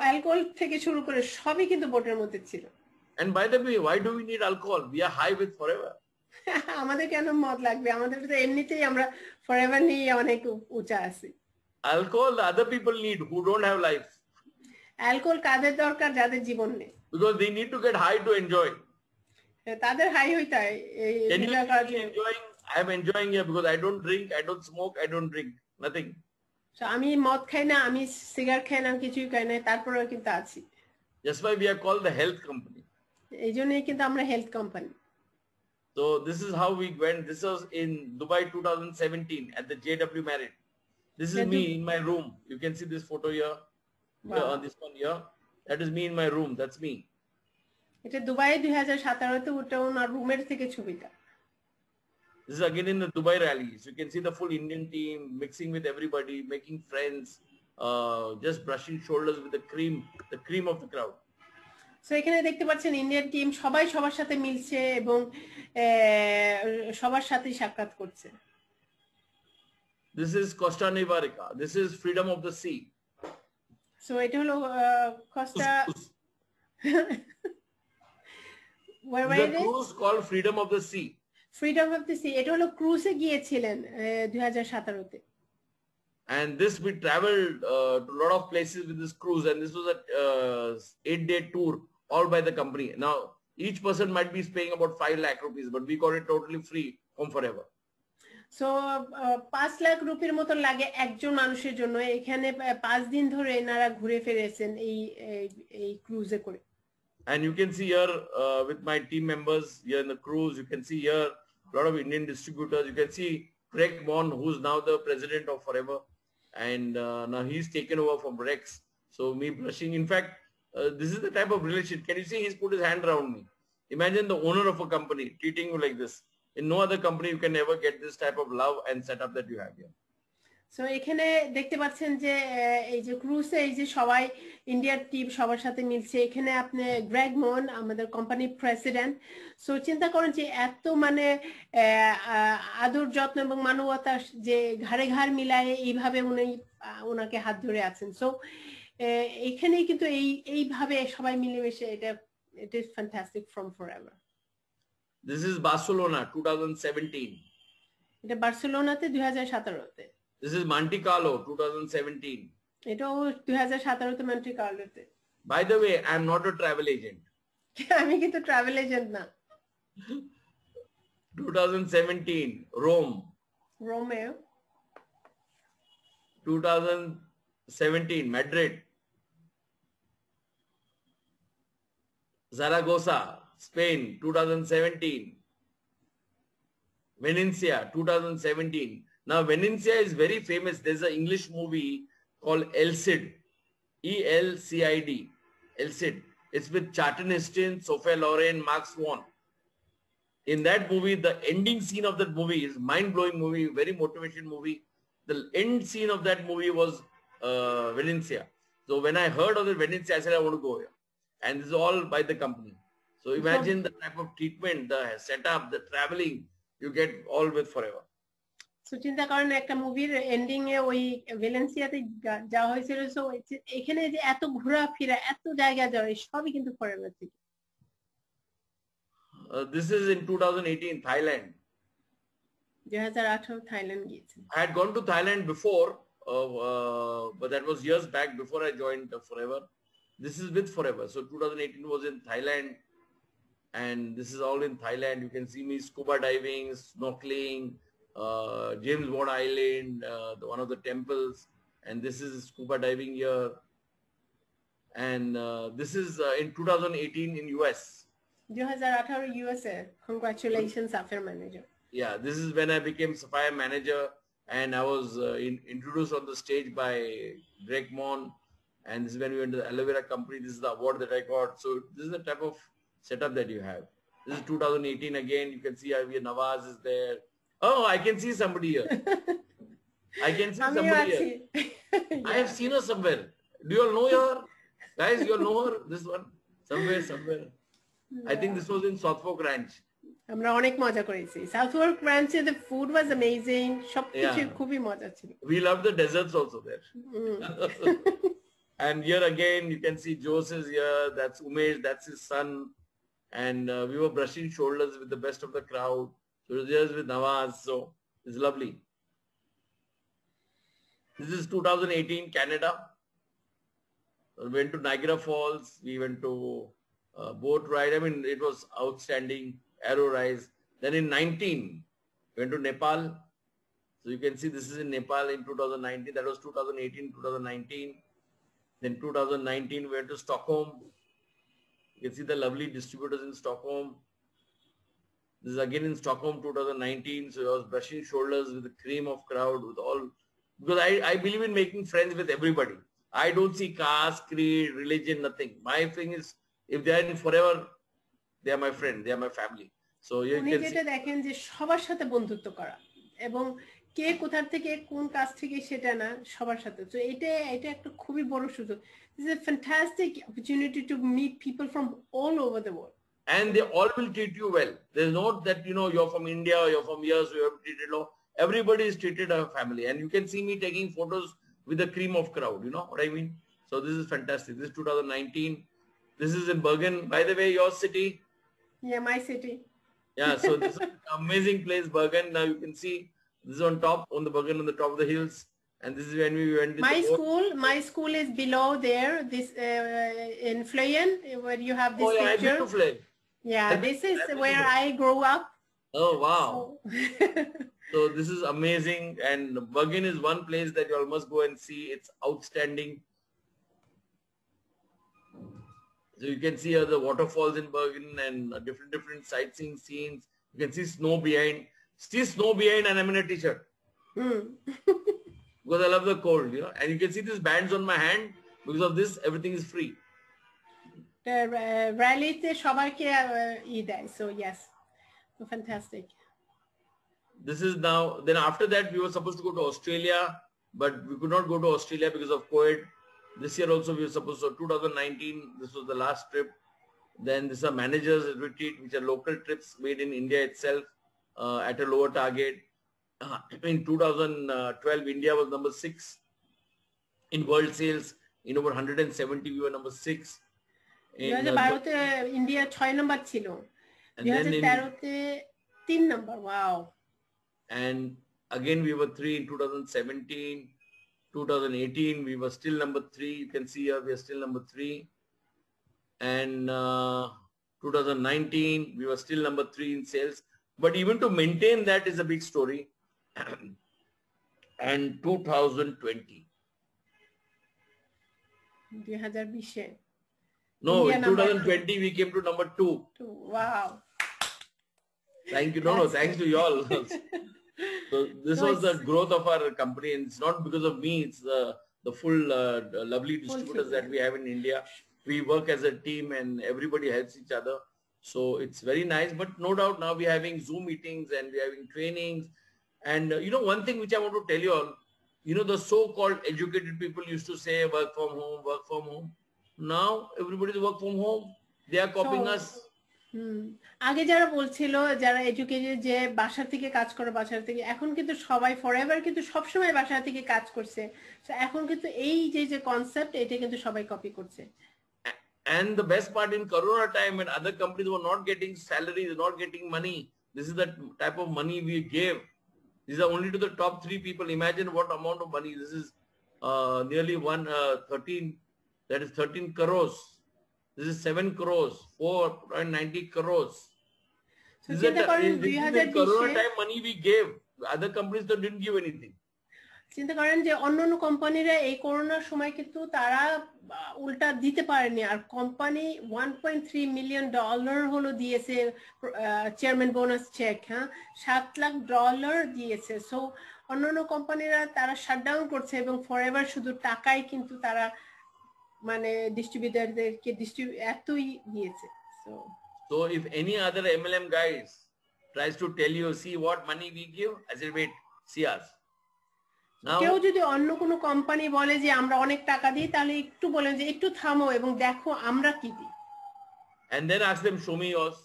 Alcohol থেকে শুরু করে সবই কিন্তু বোটের মধ্যে ছিল। And by the way, why do we need alcohol? We are high with Forever. আমাদের কেন মদ লাগবে? আমাদের তো এমনিতেই আমরা ফরএভার নিয়ে অনেক উঁচা আছি। Alcohol the other people need who don't have life. Alcohol কাদের দরকার? যাদের জীবন নেই। Because they need to get high to enjoy. তাদের হাই হইতে হয়। Can you imagine enjoying I'm enjoying here because I don't drink, I don't smoke, I don't drink, nothing. So আমি মদ খাই না, আমি সিগারেট খাই না, কিছুই খাই না, তারপরেও কিন্তু আছি। That's why we are called the health company. এই জন্যই কিন্তু আমরা health company. So this is how we went. This was in Dubai 2017 at the JW Marriott. This is me in my room. You can see this photo here. Here on this one here. That is me in my room. That's me. এটা Dubai 2017-তে ওটা ওনার রুমের থেকে ছবিটা। This is again in the Dubai rallies. You can see the full Indian team mixing with everybody, making friends, just brushing shoulders with the cream of the crowd. So এখানে দেখতে পাচ্ছেন Indian team সবাই সবার সাথে মিলছে এবং সবার সাথে সাক্ষাৎ করছে। This is Costa Nivarica. This is freedom of the sea. So এটা হলো Costa where The it is? cruise called Freedom of the Sea. Freedom of the Sea এটা হলো ক্রুজে গিয়েছিলেন 2017-তে। And this we traveled to a lot of places with this cruise, and this was a 8-day tour all by the company. Now each person might be paying about 5 lakh rupees, but we got it totally free from forever. So 5 lakh রুপির মতো লাগে একজন মানুষের জন্য। এখানে 5 দিন ধরে এনারা ঘুরে ফিরেছেন এই ক্রুজে করে। And you can see here with my team members here in the cruise, you can see here a lot of Indian distributors. You can see Greg Mon, who's now the president of Forever, and now he's taken over from Rex. So me blushing. In fact, this is the type of relationship. Can you see he's put his hand around me? Imagine the owner of a company treating you like this. In no other company you can never get this type of love and setup that you have here. So এখানে দেখতে পাচ্ছেন যে এই যে ক্রুজে এই যে সবাই ইন্ডিয়ার টিম সবার সাথে মিলছে। এখানে আপনি গ্রেগ মন আমাদের কোম্পানির প্রেসিডেন্ট। সো চিন্তা করেন যে এত মানে আদর যত্ন এবং মানবতা যে ঘাড়ে ঘাড় মিলায় এইভাবে ওনাকে হাত ধরে আছেন। সো এখানেই কিন্তু এইভাবে সবাই মিলেমিশে it is fantastic from forever. This is Barcelona 2017. এটা বার্সেলোনাতে 2017-তে। This is Monte Carlo 2017. এটাও 2017-তে Monty কার্লোতে। By the way, I am not a travel agent. আমি কিন্তু ট্রাভেল এজেন্ট না। 2017 Rome. রোমে। 2017 Madrid. Zaragoza, Spain 2017. Valencia 2017. Now Valencia is very famous. There's an English movie called El Cid. E-L-C-I-D. El Cid. It's with Charlton Heston, Sophia Loren, Mark Swan. In that movie, the ending scene of that movie is mind-blowing movie, very motivation movie. The end scene of that movie was Valencia. So when I heard of the Valencia, I said I want to go here. And this is all by the company. So imagine the type of treatment, the setup, the traveling you get all with Forever. So চিন্তা করেন একটা মুভির ending এ ওই ভ্যালেন্সিয়াতে যাওয়া হয়েছিল। So এখানে যে এত ঘোরাফেরা এত জায়গা যাওয়া সবই কিন্তু ফরএভার থেকে। This is in 2018 Thailand. 2018 Thailand গিয়েছেন। I had gone to Thailand before, but that was years back before I joined Forever. This is with Forever. So 2018 was in Thailand, and this is all in Thailand. You can see me scuba diving, snorkeling, James Bond Island, one of the temples, and this is scuba diving here. And this is in 2018 in US. 2018 USA. Congratulations Sapphire manager. Yeah, this is when I became Sapphire manager, and I was introduced on the stage by Greg Mon, and this is when we went to the Aloe Vera company. This is the award that I got. So this is the type of setup that you have. This is 2018 again. You can see Javier Navas is there. Oh, I can see somebody here. I can see somebody here. I have seen her somewhere. Do you all know her? Guys, you all know her? This one? Somewhere. I think this was in Southfork Ranch. আমরা অনেক মজা করেছি। Southwark ব্রাঞ্চে the food was amazing. সবকিছু খুবই মজা ছিল। We love the deserts also there. And here again, you can see Jose is here. That's Umesh. That's his son. And we were brushing shoulders with the best of the crowd. So there's with Nawaz. So it's lovely. This is 2018 Canada. We went to Niagara Falls. We went to boat ride. I mean, it was outstanding. Arrow rise. Then in 19, Went to Nepal. So you can see this is in Nepal in 2019. That was 2018, 2019. Then 2019 we went to Stockholm. You can see the lovely distributors in Stockholm. This is again in Stockholm 2019. So I was brushing shoulders with the cream of crowd, with all, because I believe in making friends with everybody. I don't see caste, creed, religion, nothing. My thing is, if they are in forever, they are my friend, they are my family. So you উনি can যেটা see. দেখেন যে সবার সাথে বন্ধুত্ব করা এবং কে কোথা থেকে কোন কাজ থেকে সেটা না, সবার সাথে। তো এটা একটা খুবই বড় সুযোগ। This is a fantastic opportunity to meet people from all over the world. And they all will treat you well. There's not that, you know, you're from India or you're from here, so you have treated low. Everybody is treated as a family. And you can see me taking photos with the cream of crowd, you know what I mean? So this is fantastic. This is 2019. This is in Bergen. By the way, your city. Yeah, my city. Yeah, so this is an amazing place, Bergen. Now you can see this is on top, on the Bergen, on the top of the hills. And this is when we went to My school is below there, this in Fløyen, where you have this Oh, yeah, I've picture. been to Fløyen. Yeah, I've been- this is I've been to where Fløyen. I grew up. Oh, wow. So So this is amazing. And Bergen is one place that you all must go and see. It's outstanding. So you can see the waterfalls in Bergen and different sightseeing scenes. You can see snow behind. See snow behind and I'm in a t-shirt. Because I love the cold, you know. And you can see these bands on my hand. Because of this, everything is free. rallyতে সবাইকে দেয়, so yes, so fantastic. This is now, then after that, we were supposed to go to Australia, but we could not go to Australia because of COVID. This year also we were supposed to, 2019, this was the last trip. Then this is a manager's retreat, which are local trips made in India itself at a lower target. In 2012, India was number 6 in world sales. In over 170, we were number 6. 2012-তে India 6 নম্বর ছিল, And then in, 2013-তে 3 number. Wow. And again, we were 3 in 2017. 2018, we were still number 3. You can see here, we are still number 3. And 2019, we were still number 3 in sales. But even to maintain that is a big story. And 2020. 2020-এ No, India in number 2020, we came to number 2. Wow. Thank you. No, thanks to you all. So this No, was the it's- growth of our company, and it's not because of me. It's the full lovely distributors team. that we have in India. We work as a team, and everybody helps each other. So it's very nice. But no doubt now we're having Zoom meetings and we're having trainings. And you know, one thing which I want to tell you all, you know, the so-called educated people used to say work from home, work from home. Now everybody's work from home. They are copying So- us. আগে যারা বলছিল, যারা educated, যে বাসা থেকে কাজ করে, বাসা থেকে, এখন কিন্তু সবাই ফরএভার কিন্তু সবসময় বাসা থেকে কাজ করছে। তো এখন কিন্তু এই যে কনসেপ্ট, এটা কিন্তু সবাই কপি করছে। And the best part, in Corona time, when other companies were not getting salaries, not getting money, this is the type of money we gave. These are only to the top 3 people. Imagine what amount of money. This is nearly 13, that is 13 crores. This is 7 crores, 4.90 crores. So This is চিন্তা করেন the 2020-এ Corona time money we gave. Other companies that didn't give anything. চিন্তা করেন যে অন্যান্য কোম্পানিরা এই করোনার সময় কিন্তু তারা উল্টা দিতে পারেনি, আর কোম্পানি $1.3 মিলিয়ন হলো দিয়েছে চেয়ারম্যান বোনাস চেক। হ্যাঁ, $7 লাখ দিয়েছে। সো অন্যান্য কোম্পানিরা তারা শাটডাউন করছে এবং ফরএভার শুধু টাকাই কিন্তু তারা মানে ডিস্ট্রিবিউটরদেরকে এতই দিয়েছে। So if any other MLM guys tries to tell you, see what money we give, I said, wait, see us. কেউ Now, যদি অন্য কোনো কোম্পানি বলে যে আমরা অনেক টাকা দিই, তাহলে একটু বলেন যে একটু থামো এবং দেখো আমরা কি দিই। and then ask them, show me yours.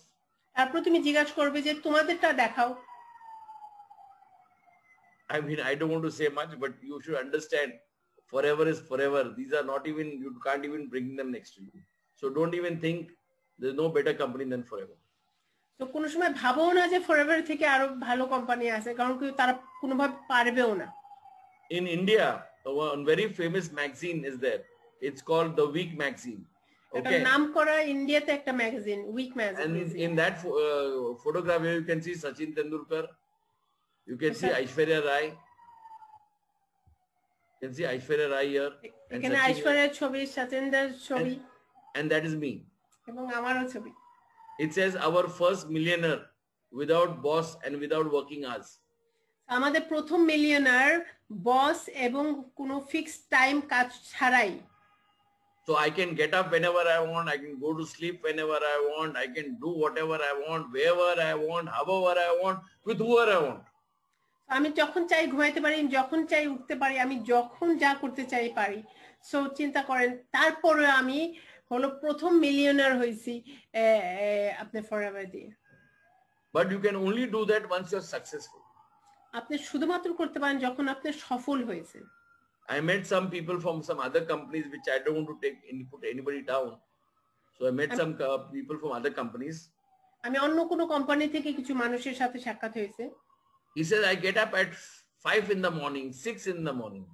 তারপর তুমি জিজ্ঞাসা করবে যে তোমাদেরটা দেখাও। I mean, I don't want to say much, but you should understand, forever is forever. These are not even, you can't even bring them next to you. So don't even think there's no better company than Forever. তো কোনো সময় ভাবও না যে forever থেকে আরো ভালো company আছে, কারণ কি তারা কোনোভাবে পারবেও না। In India, one very famous magazine is there. It's called The Week magazine. একটা Okay. নাম করা ইন্ডিয়াতে একটা magazine, week And magazine. in that photograph here, you can see Sachin Tendulkar. You can see Aishwarya Rai. You can see Aishwarya Rai here. And এখানে Sachin আইশ্বর্যার ছবি, সচিনদের ছবি and that is me. এবং আমারও ছবি। It says our first millionaire without boss and without working hours. আমাদের প্রথম millionaire বস এবং কোনো ফিক্সড টাইম কাজ ছাড়াই। So I can get up whenever I want. I can go to sleep whenever I want. I can do whatever I want, wherever I want, however I want, with whoever I want. আমি যখন চাই ঘুমাইতে পারি, যখন চাই উঠতে পারি, আমি যখন যা করতে চাই পারি। সো চিন্তা করেন, তারপরে আমি হলো প্রথম মিলিয়নার হয়েছি আপনার ফরএভার দিয়ে। But you can only do that once you're successful. আপনি শুধুমাত্র করতে পারেন যখন আপনি সফল হয়েছেন। I met some people from some other companies, which I don't want to put anybody down. So I met some people from other companies. আমি অন্য কোনো কোম্পানি থেকে কিছু মানুষের সাথে সাক্ষাৎ হয়েছে। He says, I get up at 5 in the morning, 6 in the morning.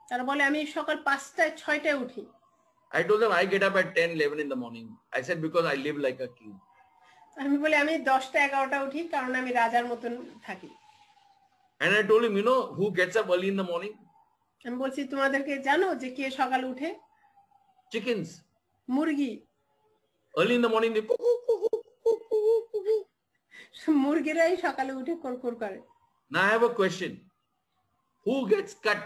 তারা বলে আমি সকাল 5টায় 6টায় উঠি। I told them I get up at 10, 11 in the morning. I said, because I live like a king. আমি বলি আমি 10টা 11টা উঠি কারণ আমি রাজার মতন থাকি। And I told him, you know, who gets up early in the morning? আমি বলছি তোমাদেরকে জানো যে কে সকালে উঠে? Chickens. মুরগি। Early in the morning, they মুরগিরাই সকালে উঠে কোরকোর করে। Now I have a question. Who gets cut?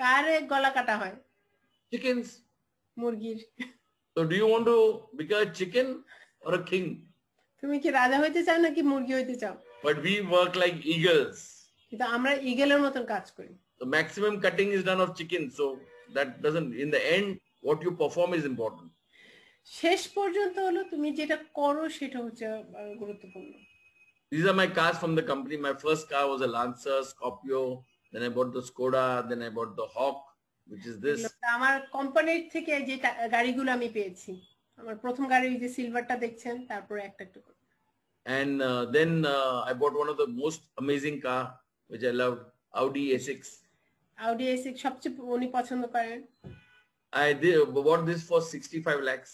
কারে গলা কাটা হয়? Chickens. মুরগির। So do you want to become a chicken or a king? তুমি কি রাজা হইতে চাও নাকি মুরগি হইতে চাও? But we work like eagles. কিন্তু আমরা ঈগলের মতন কাজ করি। The maximum cutting is done of chickens. So that doesn't, in the end, what you perform is important. শেষ পর্যন্ত হলো তুমি যেটা করো সেটা হচ্ছে গুরুত্বপূর্ণ। These are my cars from the company. My first car was a Lancer, Scorpio. Then I bought the Skoda. Then I bought the Hawk, which is this. আমার কোম্পানির থেকে যে গাড়িগুলো আমি পেয়েছি, আমার প্রথম গাড়ি যে সিলভারটা দেখছেন, তারপরে একটা একটা করে। And then I bought one of the most amazing car, which I loved, Audi A6. Audi A6 সবচেয়ে উনি পছন্দ করেন। I bought this for 65 lakhs.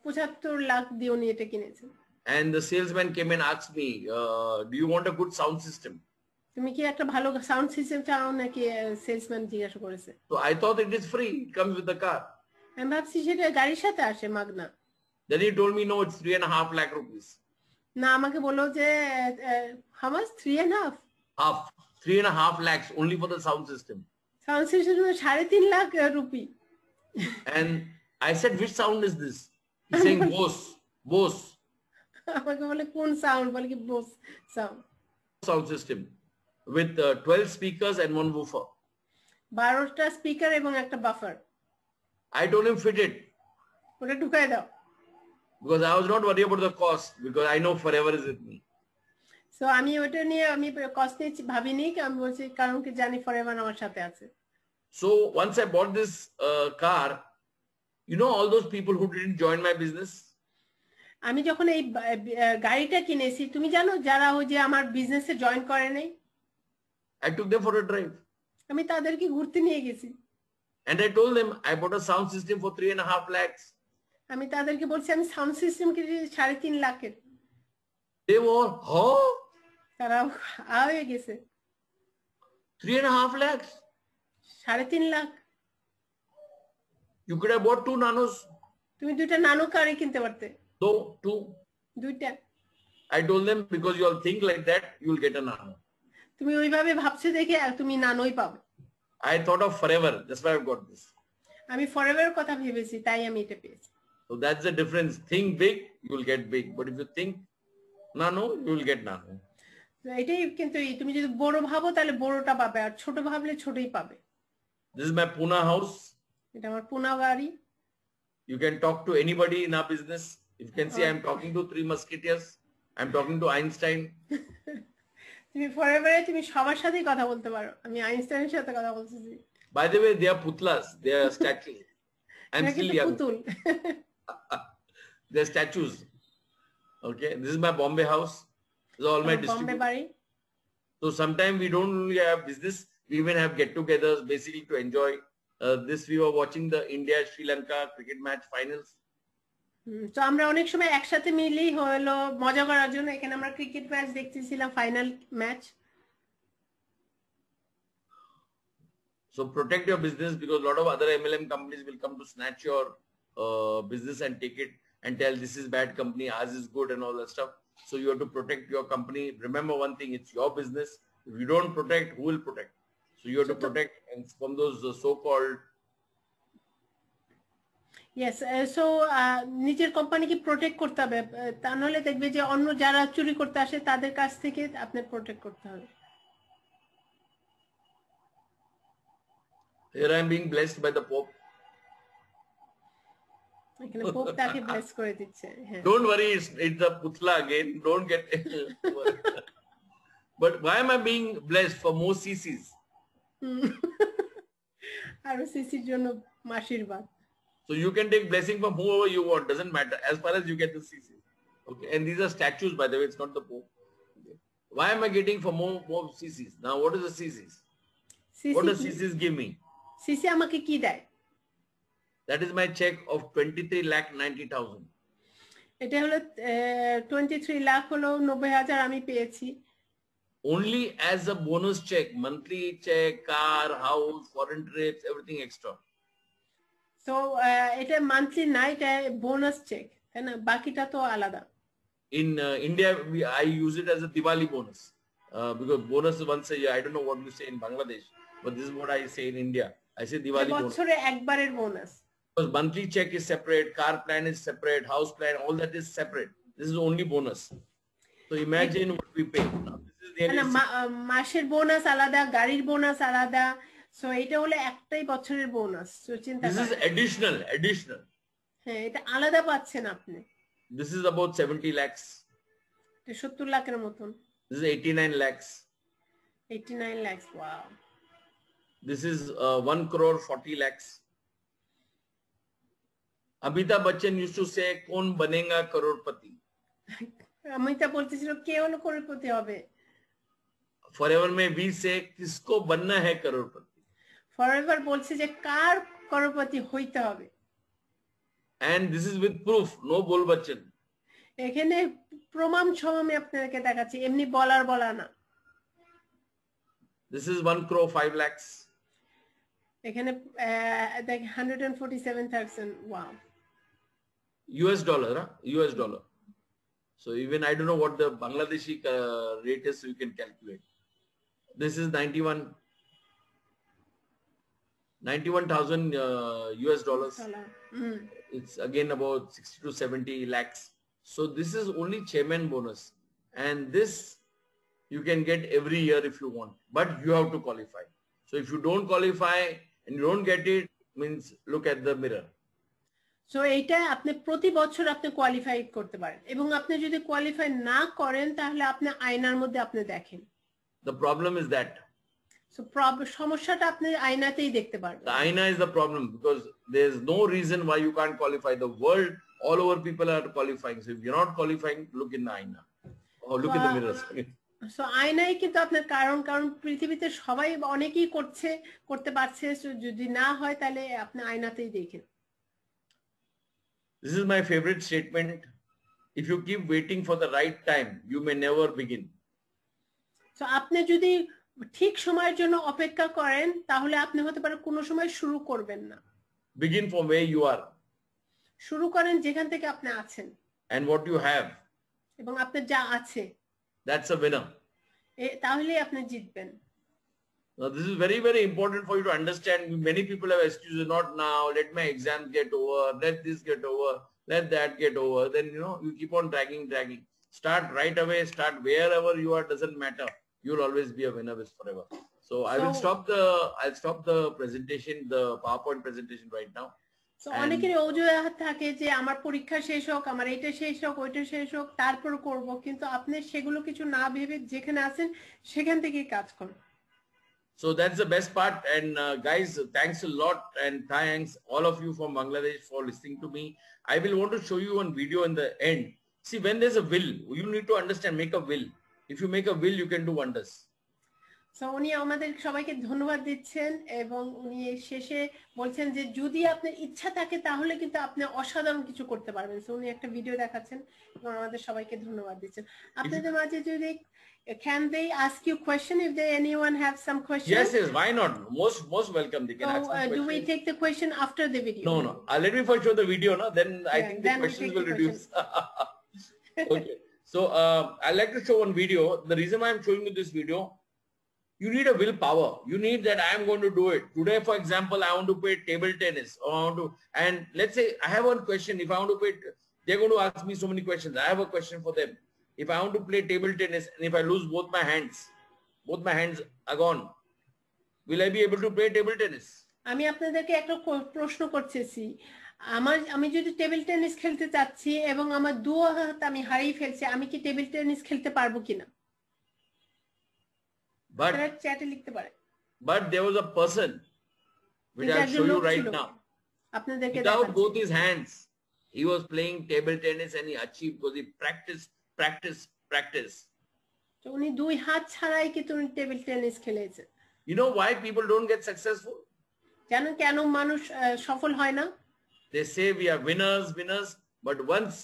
75 lakh দিয়ে উনি এটা কিনেছেন। And the salesman came and asked me, do you want a good sound system? তুমি কি একটা ভালো সাউন্ড সিস্টেম চাও নাকি? সেলসম্যান জিজ্ঞাসা করেছে। So I thought it is free. It comes with the car. আমি ভাবছি সেটা গাড়ির সাথে আসে মাগনা। Then he told me, no, it's 3.5 lakh rupees. না, আমাকে বললো যে how much? 3.5? Half. 3.5 lakhs only for the sound system. Sound system 3.5 lakh rupee. And I said, which sound is this? He's saying Bose. Bose. আমাকে বলে কোন sound? বলে কি Bose sound. Sound system with 12 speakers and 1 woofer. 12টা speaker এবং একটা woofer. I told him fit it. ওটা ঢুকাই দাও। Because I was not worried about the cost, because I know forever is with me. So আমি ওটা নিয়ে আমি কষ্ট নিয়ে ভাবিনি, আমি বলছি কারণ কি জানি ফরএভার আমার সাথে আছে। So once I bought this car, you know all those people who didn't join my business? আমি যখন এই গাড়িটা কিনেছি, তুমি জানো যারা ওই যে আমার বিজনেসে জয়েন করে নাই, I took them for a drive. আমি তাদেরকে ঘুরতে নিয়ে গেছি। And I told them I bought a sound system for 3.5 lakhs. আমি তাদেরকে বলছি আমি সাউন্ড সিস্টেম কিনেছি 3.5 লাখের। They were, huh? তারা হয়ে গেছে। 3.5 lakhs? 3.5 lakh? You could have bought 2 nanos. তুমি দুইটা নানো গাড়ি কিনতে পারতে। No, 2. দুইটা। I told them, because you all think like that, you'll get a nano. তুমি ওইভাবে ভাবছো দেখে তুমি নানোই পাবে। I thought of forever. That's why I've got this. আমি ফরএভারের কথা ভেবেছি, তাই আমি এটা পেয়েছি। So that's the difference. Think big, you will get big. But if you think nano, you will get nano. এটাই কিন্তু তুমি যদি বড় ভাবো তাহলে বড়টা পাবে, আর ছোট ভাবলে ছোটই পাবে। This is my Pune house. এটা আমার পুনা গাড়ি। You can talk to anybody in our business. If you can see, I'm talking to 3 musketeers. I'm talking to Einstein. তুমি ফরএভারে তুমি সবার সাথেই কথা বলতে পারো। আমি আইনস্টাইনের সাথে কথা বলতেছি। By the way, they are putlas. They are statues. I'm still young. পুতুল। They're statues. Okay. This is my Bombay house. This is all my Bombay distributors. বাড়ি। So sometimes we don't only have business. We even have get-togethers, basically to enjoy. This we were watching the India-Sri Lanka cricket match finals. তো আমরা অনেক সময় একসাথে মিলেই হলো মজা করার জন্য এখানে আমরা ক্রিকেট ম্যাচ দেখতেছিলাম, final match. So protect your business because a lot of other MLM companies will come to snatch your business and take it and tell this is bad company, ours is good and all that stuff. So you have to protect your company. Remember one thing, it's your business. If you don't protect, who will protect? So you have to protect and from those so-called. Yes, so নিজের কোম্পানিকে protect করতে হবে, তা নাহলে দেখবে যে অন্য যারা চুরি করতে আসে তাদের কাছ থেকে আপনার প্রোটেক্ট করতে হবে। Here I am being blessed by the Pope. এখানে পোপ তাকে ব্লেস করে দিচ্ছে। Don't worry, it's the putla again. Don't get. But why am I being blessed for more CCs? আরো সিসির জন্য আশীর্বাদ। So you can take blessing from whoever you want. Doesn't matter as far as you get the CCs. Okay, and these are statues, by the way. It's not the Pope. Okay. Why am I getting for more CCs? Now, what is the CCs? What does CCs give me? CC আমাকে কি দেয়? That is my check of 23,90,000. এটা হলো 23 লাখ হলো 90,000 আমি পেয়েছি। Only as a bonus check, monthly check, car, house, foreign trips, everything extra. So এটা monthly না, এটা বোনাস চেক, তাই না? বাকিটা তো আলাদা। In India, I use it as a Diwali bonus because bonus is once a year. I don't know what you say in Bangladesh, but this is what I say in India. I say Diwali bonus. বছরে একবারের bonus. Because monthly check is separate, car plan is separate, house plan, all that is separate. This is only bonus. So imagine what we pay. Now, this is nearly মাসের bonus আলাদা, গাড়ির bonus আলাদা। So এটা হলো একটাই বছরের bonus. So চিন্তা this is additional. হ্যাঁ, এটা আলাদা পাচ্ছেন আপনি। This is about 70 lakhs. এটা 70 লাখের মতন। This is 89 lakhs. 89 lakhs, wow. This is 1 crore 40 lakhs. Amitabh Bachchan used to say, "Kaun banega crorepati?" Amitabh বলতেছিল কে হলো করোড়পতি হবে? Forever mein we say, "Kisko banna hai crorepati?" Forever বলছে যে কার করোড়পতি হইতে হবে। And this is with proof, no bol bachchan. এখানে প্রমাণ সহ আমি আপনাদেরকে দেখাচ্ছি, এমনি বলা না। This is 1 crore 5 lakhs. এখানে দেখ 147,000, wow. US dollar, huh? US dollar. So even I don't know what the Bangladeshi rate is, so you can calculate. This is 91,000 US dollars. It's again about 60 to 70 lakhs. So this is only chairman bonus. And this you can get every year if you want, but you have to qualify. So if you don't qualify and you don't get it, means look at the mirror. So এইটা আপনি প্রতি বছর আপনি qualify করতে পারেন, এবং আপনি যদি কোয়ালিফাই না করেন তাহলে আপনি আয়নার মধ্যে আপনি দেখেন। The problem is that. So সমস্যাটা আপনি আয়নাতেই দেখতে পারবেন। The aina is the problem because there is no reason why you can't qualify. The world, all over people are qualifying. So if you're not qualifying, look in the aina or look in the mirrors. So আয়নাই কিন্তু আপনার কারণ পৃথিবীতে সবাই অনেকেই করতে পারছে। যদি না হয় তাহলে আপনি আয়নাতেই দেখেন। This is my favorite statement. If you keep waiting for the right time, you may never begin. So আপনি যদি ঠিক সময়ের জন্য অপেক্ষা করেন তাহলে আপনি হতে পারে কোনো সময় শুরু করবেন না। Begin from where you are. শুরু করেন যেখান থেকে আপনি আছেন। And what you have. এবং আপনার যা আছে। That's a winner. তাহলেই আপনি জিতবেন। Now this is very, very important for you to understand. Many people have excuses, not now, let my exams get over, let this get over, let that get over. Then, you keep on dragging. Start right away, start wherever you are, doesn't matter. You'll always be a winner with forever. So I'll stop the presentation, the PowerPoint presentation right now. So অনেকের অজুহাত থাকে যে আমার পরীক্ষা শেষ হোক, আমার এটা শেষ হোক, ওইটা শেষ হোক, তারপর করব, কিন্তু আপনি সেগুলো কিছু না ভেবে যেখানে আছেন সেখান থেকেই কাজ করুন। So that's the best part. And guys, thanks a lot, and thanks all of you from Bangladesh for listening to me. I will want to show you one video in the end. See, when there's a will, you need to understand, make a will. If you make a will, you can do wonders. So উনি আমাদের সবাইকে ধন্যবাদ দিচ্ছেন এবং উনি শেষে বলছেন যে যদি আপনার ইচ্ছা থাকে তাহলে কিন্তু আপনি অসাধারণ কিছু করতে পারবেন। সো উনি একটা ভিডিও দেখাচ্ছেন এবং আমাদের সবাইকে ধন্যবাদ দিচ্ছেন। আপনাদের মাঝে যদি can they ask you question if they anyone have some question? Yes, yes, why not? Most welcome. They can ask some So do we questions. take the question after the video? No. Let me first show the video, no? Then I think the then we questions take will the reduce. Okay. So I'd like to show one video. The reason why I'm showing you this video, you need a willpower. You need that I am going to do it. Today, for example, I want to play table tennis. Or I want to, and let's say I have one question. If I want to play, they're going to ask me so many questions. I have a question for them. If I want to play table tennis and if I lose both my hands are gone, will I be able to play table tennis? আমি আপনাদেরকে একটা প্রশ্ন করতেছি, আমি যদি table tennis খেলতে চাচ্ছি এবং আমার দুই হাত আমি হারিয়ে ফেলছি, আমি কি টেবিল টেনিস খেলতে পারবো কিনা? But চ্যাটে লিখতে পারে। But there was a person which I'll show you right now. আপনাদেরকে without both his hands, he was playing table tennis and he achieved because he practiced. তো উনি দুই হাত ছাড়াই কি তুমি টেবিল টেনিস খেলেছে। You know why people don't get successful? জানেন কেন মানুষ সফল হয় না? They say we are winners, but once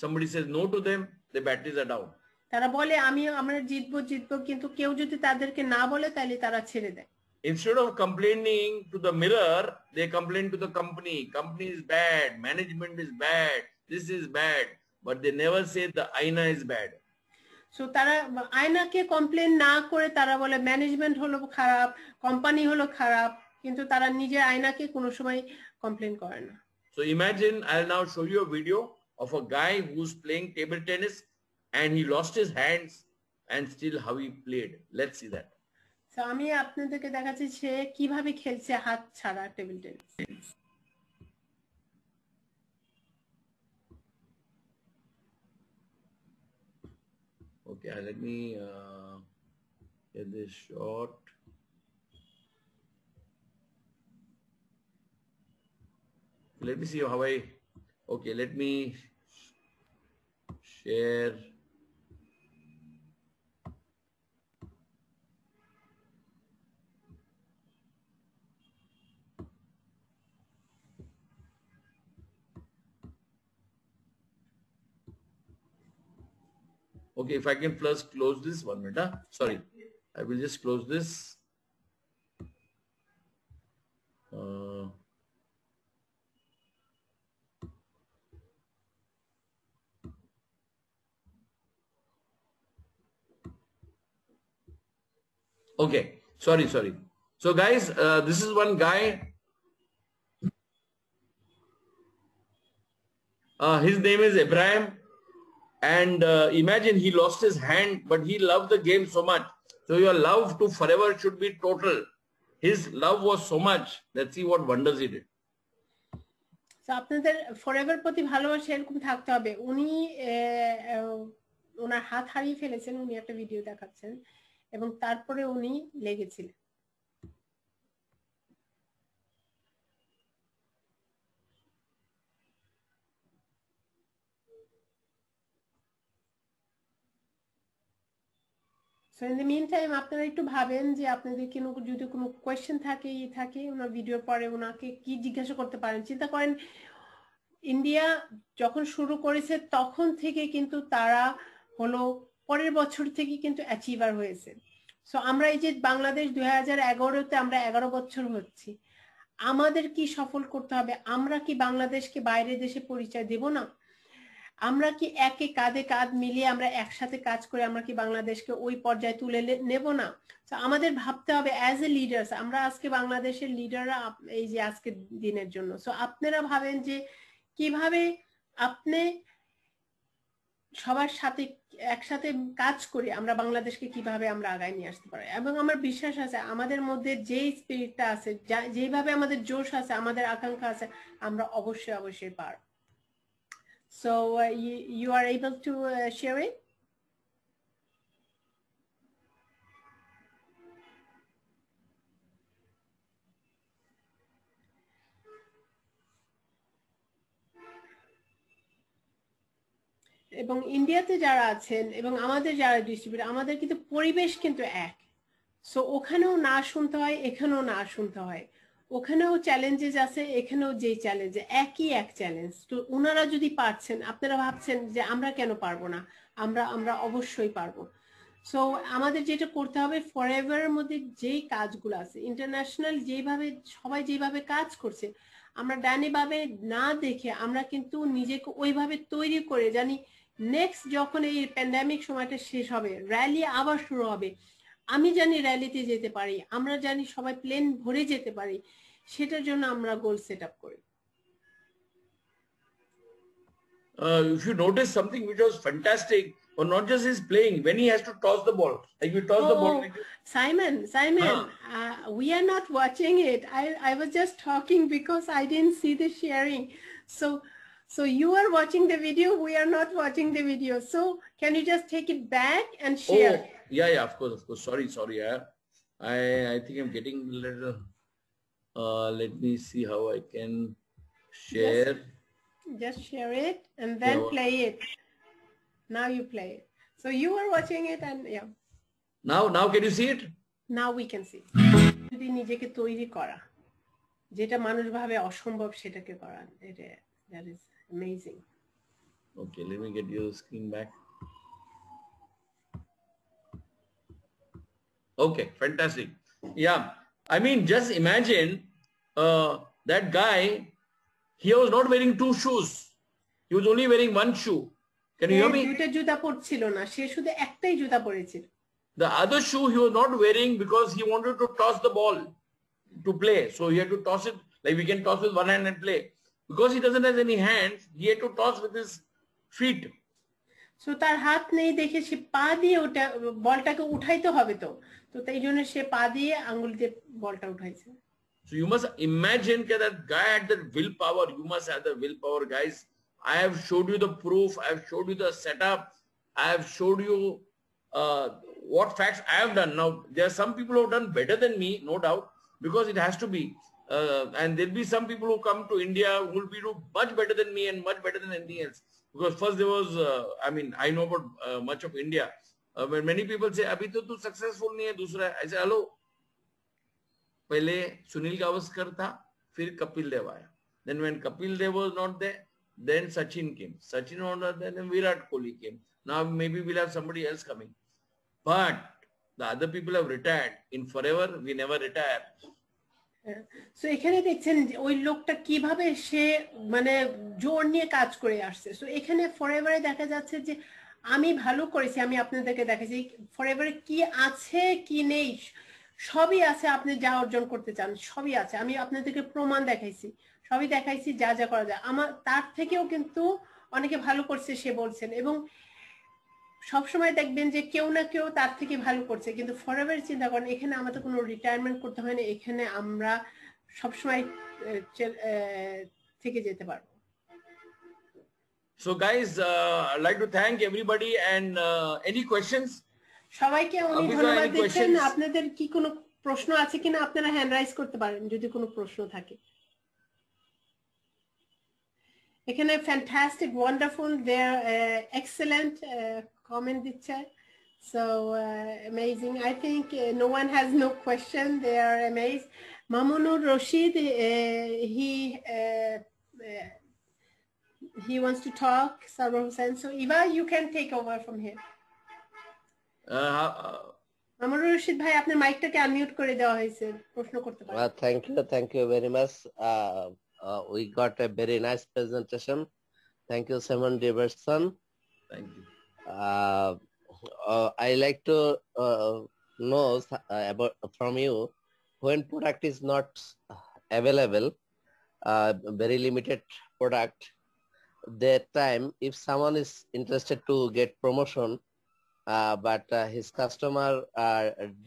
somebody says no to them, the batteries are down. তারা বলে আমরা জিতবো, কিন্তু কেউ যদি তাদেরকে না বলে তাহলে তারা ছেড়ে দেয়। Instead of complaining to the mirror, they complain to the company. Company is bad, management is bad, this is bad, but they never say the aina is bad. So তারা আয়নাকে কমপ্লেন না করে তারা বলে ম্যানেজমেন্ট হলো খারাপ, company হলো খারাপ, কিন্তু তারা নিজের আয়নাকে কোনো সময় কমপ্লেন করে না। So imagine I'll now show you a video of a guy who's playing table tennis and he lost his hands and still how he played. Let's see that. So আমি আপনাদেরকে দেখাচ্ছি সে কিভাবে খেলছে হাত ছাড়া table tennis. Okay, let me get this shot. Let me see how okay, let me share. Okay, if I can first close this 1 minute. Sorry, I will just close this. Okay, sorry. So guys, this is one guy. His name is Ibrahim. And imagine he lost his hand, but he loved the game so much. So your love to forever should be total. His love was so much. Let's see what wonders he did. So আপনাদের forever প্রতি ভালোবাসা এরকম থাকতে হবে। উনি ওনার হাত হারিয়ে ফেলেছেন, উনি একটা ভিডিও দেখাচ্ছেন এবং তারপরে উনি লেগেছিলেন। So in the meantime আপনারা একটু ভাবেন যে আপনাদের যদি কোনো কোয়েশ্চেন থাকে ওনার ভিডিওর পরে ওনাকে কি জিজ্ঞাসা করতে পারেন। চিন্তা করেন ইন্ডিয়া যখন শুরু করেছে তখন থেকে কিন্তু তারা হলো পরের বছর থেকে কিন্তু অ্যাচিভার হয়েছে। সো আমরা এই যে বাংলাদেশ 2011-তে আমরা 11 বছর হচ্ছি, আমাদের কি সফল করতে হবে? আমরা কি বাংলাদেশকে বাইরের দেশে পরিচয় দেব না? আমরা কি একে কাঁধে কাঁধ মিলিয়ে আমরা একসাথে কাজ করে আমরা কি বাংলাদেশকে ওই পর্যায়ে তুলে নেব না? তো আমাদের ভাবতে হবে অ্যাজ এ লিডার্স, আমরা আজকে বাংলাদেশের লিডাররা এই যে আজকের দিনের জন্য। সো আপনারা ভাবেন যে কিভাবে আপনি সবার সাথে একসাথে কাজ করে আমরা বাংলাদেশকে কিভাবে আমরা আগায় নিয়ে আসতে পারি। এবং আমার বিশ্বাস আছে আমাদের মধ্যে যেই স্পিরিটটা আছে, যেইভাবে আমাদের জোশ আছে, আমাদের আকাঙ্ক্ষা আছে, আমরা অবশ্যই পারব। So you are able to share it? এবং ইন্ডিয়াতে যারা আছেন এবং আমাদের যারা ডিস্ট্রিবিউটর, আমাদের কিন্তু পরিবেশ কিন্তু এক। সো ওখানেও না শুনতে হয়, এখানেও না শুনতে হয়, ওখানেও চ্যালেঞ্জেস আছে, এখানেও যে চ্যালেঞ্জ, একই এক চ্যালেঞ্জ। তো ওনারা যদি পারছেন, আপনারা ভাবছেন যে আমরা কেন পারবো না? আমরা অবশ্যই পারবো। সো আমাদের যেটা করতে হবে, ফরএভারের মধ্যে যেই কাজগুলো আছে, ইন্টারন্যাশনাল যেভাবে সবাই যেভাবে কাজ করছে, আমরা ডাইনিভাবে না দেখে আমরা কিন্তু নিজেকে ওইভাবে তৈরি করে জানি নেক্সট যখন এই প্যান্ডামিক সময়টা শেষ হবে, র্যালি আবার শুরু হবে, আমি জানি র্যালিতে যেতে পারি, আমরা জানি সবাই প্লেন ভরে যেতে পারি, সেটার জন্য আমরা গোল সেট আপ করি। If you notice something which was fantastic, or not just his playing, when he has to toss the ball, like you toss the ball. Like Simon, we are not watching it. I was just talking because I didn't see the sharing. So you are watching the video, we are not watching the video. So can you just take it back and share? Oh, yeah, of course. Sorry. Yeah. I think I'm getting a little. Let me see how I can share. Just share it and then play it. Now you play it. So you are watching it and yeah. Now can you see it? Now we can see. যদি নিজেকে তৈরি করা, যেটা মানুষ ভাবে অসম্ভব সেটাকে করা, that is amazing. Okay, let me get your screen back. Okay, fantastic. Yeah, I mean, just imagine that guy, he was not wearing two shoes. He was only wearing one shoe. Can you hear me? দুটো জুতা পরছিল না, সে শুধু একটাই জুতা পরেছিল। The other shoe he was not wearing because he wanted to toss the ball to play. So he had to toss it, like we can toss with one hand and play. Because he doesn't have any hands, he had to toss with his feet. So তার হাত নেই দেখে সে পা দিয়ে ওটা বলটাকে উঠাইতে হবে, তো তাই জন্য সে পা দিয়ে আঙ্গুল দিয়ে বলটা উঠাইছে। So you must imagine that guy had the willpower. You must have the willpower, guys. I have showed you the proof. I have showed you the setup. I have showed you what facts I have done. Now, there are some people who have done better than me, no doubt, because it has to be. And there'll be some people who come to India who will be do much better than me and much better than anything else. Because first there was, I mean, I know about much of India. When many people say, "Abhi to tu successful nahi hai, dusra." I say, "Hello." पहले सुनील गावस्कर था, फिर कपिल देव आया. Then when Kapil Dev was not there, then Sachin came. Sachin was not there, then Virat Kohli came. Now maybe we'll have somebody else coming. But the other people have retired. In forever, we never retire. So এখানে দেখছেন ওই লোকটা কিভাবে সে মানে জোর নিয়ে কাজ করে আসছে। সো এখানে ফরএভারে দেখা যাচ্ছে যে আমি ভালো করেছি, আমি আপনাদেরকে দেখাচ্ছি ফরএভারে কি আছে কি নেই, সবই আছে। আপনি যা অর্জন করতে চান সবই আছে, আমি আপনাদেরকে প্রমাণ দেখাইছি, সবই দেখাইছি যা যা করা যায়। আমার তার থেকেও কিন্তু অনেকে ভালো করছে সে বলছেন, এবং সবসময় দেখবেন যে কেউ না কেউ তার থেকে ভালো করছে। কিন্তু ফরএভার চিন্তা করেন, এখানে আমাদের কোনো রিটায়ারমেন্ট করতে হয় না, এখানে আমরা সবসময় থেকে যেতে পারবো। So guys, I'd like to thank everybody and any questions? সবাইকে অনেক ধন্যবাদ দিচ্ছেন। আপনাদের কি কোনো প্রশ্ন আছে কিনা আপনারা হ্যান্ড রাইজ করতে পারেন যদি কোনো প্রশ্ন থাকে। এখানে fantastic, wonderful, they're excellent comment দিচ্ছে, so amazing. I think no one has no question, they are amazed. Mamunur Rashid, he wants to talk. Sarwar Hussain, so Eva, you can take over from here. Mamunur Rashid bhai, apnar mic টাকে unmute করে দেওয়া হয়েছে, প্রশ্ন করতে পারেন। Thank you very much. We got a very nice presentation. Thank you, Simon Davidson. Thank you. I like to know about from you, when product is not available, very limited product, that time if someone is interested to get promotion, but his customer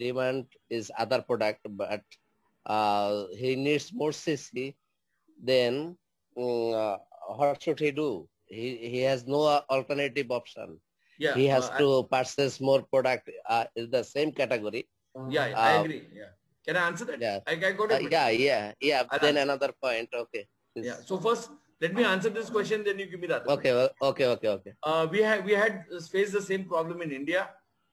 demand is other product, but he needs more CC, then what should he do? He has no alternative option. Yeah, he has to purchase more product in the same category. Yeah, I agree. Yeah, can I answer that? Yeah, I got it. Yeah. Then another point. Okay. Yeah. So first, let me answer this question. Then you give me that. Okay. We had faced the same problem in India.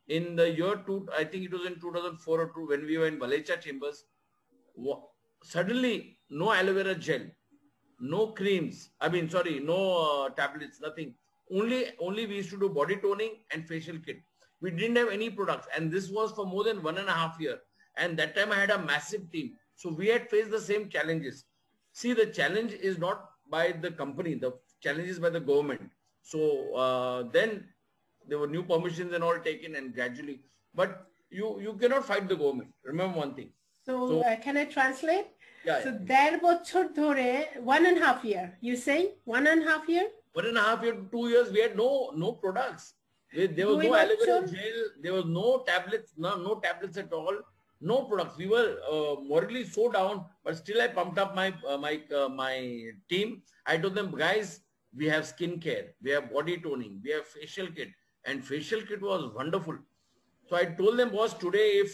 in the year I think it was in 2004 or 2 when we were in Valecha Chambers, suddenly no aloe vera gel, no creams. No tablets, nothing. Only we used to do body toning and facial kit. We didn't have any products, and this was for more than 1.5 years. And that time I had a massive team. So we had faced the same challenges. See, the challenge is not by the company. The challenge is by the government. So then there were new permissions and all taken, and gradually. But you cannot fight the government. Remember one thing. So can I translate? Yeah. So 1.5 বছর ধরে 1.5 year. You say 1.5 year? 1.5 year to 2 years, we had no products. There was no aloe vera gel. There was no tablets. No tablets at all. No products. We were morally so down, but still I pumped up my team. I told them, guys, we have skincare, we have body toning, we have facial kit, and facial kit was wonderful. So I told them, boss, today if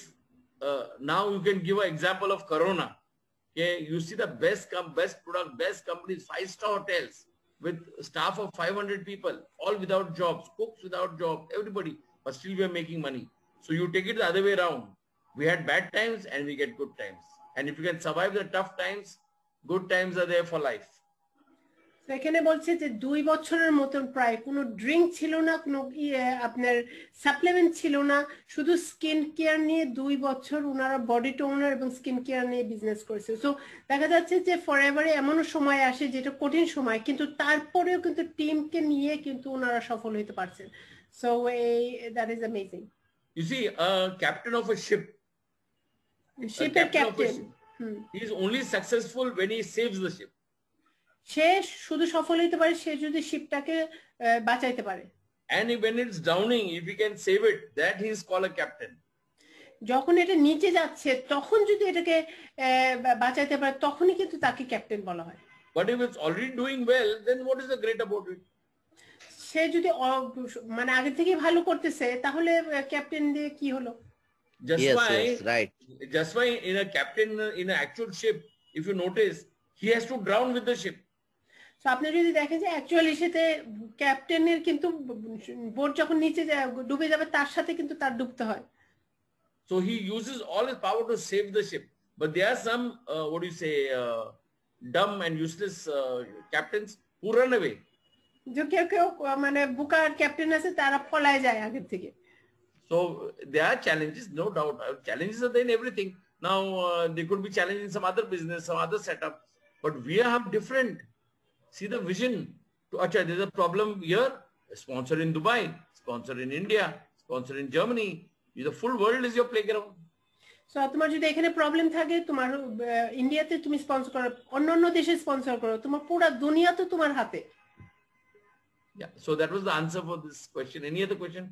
now you can give an example of Corona. Okay, you see the best product, best companies, 5-star hotels with staff of 500 people, all without jobs, cooks without jobs, everybody, but still we are making money. So you take it the other way around. We had bad times and we get good times. And if you can survive the tough times, good times are there for life. এখানে বলছে যে 2 বছরের মতন প্রায় কোনো drink ছিল না, কোনো আপনার সাপ্লিমেন্ট ছিল না, শুধু স্কিন কেয়ার নিয়ে 2 বছর ওনারা বডি টোনার এবং স্কিন কেয়ার নিয়ে বিজনেস করেছে। সো দেখা যাচ্ছে যে ফরএভারে এমনও সময় আসে যেটা কঠিন সময়, কিন্তু তারপরেও কিন্তু টিমকে নিয়ে কিন্তু ওনারা সফল হতে পারছেন। So that is amazing. You see, a captain of a ship, শিপের captain, he is only successful when he saves the ship. সে শুধু সফল হতে পারে সে যদি শিপটাকে বাঁচাইতে পারে। And when it's drowning, if he can save it, that he is called a captain. যখন এটা নিচে যাচ্ছে তখন যদি এটাকে বাঁচাইতে পারে তখনই কিন্তু তাকে ক্যাপ্টেন বলা হয়। But if it's already doing well, then what is the great about it? সে যদি মানে আগে থেকে ভালো করতেছে তাহলে ক্যাপ্টেন দিয়ে কি হলো? Just why in a captain in an actual ship, if you notice, he has to drown with the ship. So আপনি যদি দেখেন যে অ্যাকচুয়ালি সেতে ক্যাপ্টেনের কিন্তু বোট যখন নিচে ডুবে যাবে তার সাথে কিন্তু তার ডুবতে হয়। So he uses all his power to save the ship. But there are some dumb and useless captains who run away. যে কেউ মানে বুকার ক্যাপ্টেন আছে তারা পলায় যায় আগে থেকে। So there are challenges, no doubt. Challenges are there in everything. Now there could be challenges in some other business, some other setup, but we have different. See the vision. There's a problem here. Sponsor in Dubai, sponsor in India, sponsor in Germany. The full world is your playground. So তোমার যদি এখানে problem থাকে, তোমার ইন্ডিয়াতে তুমি sponsor করো, অন্যান্য দেশে স্পন্সর করো, তোমার পুরো দুনিয়া তো তোমার হাতে। Yeah. So that was the answer for this question. Any other question?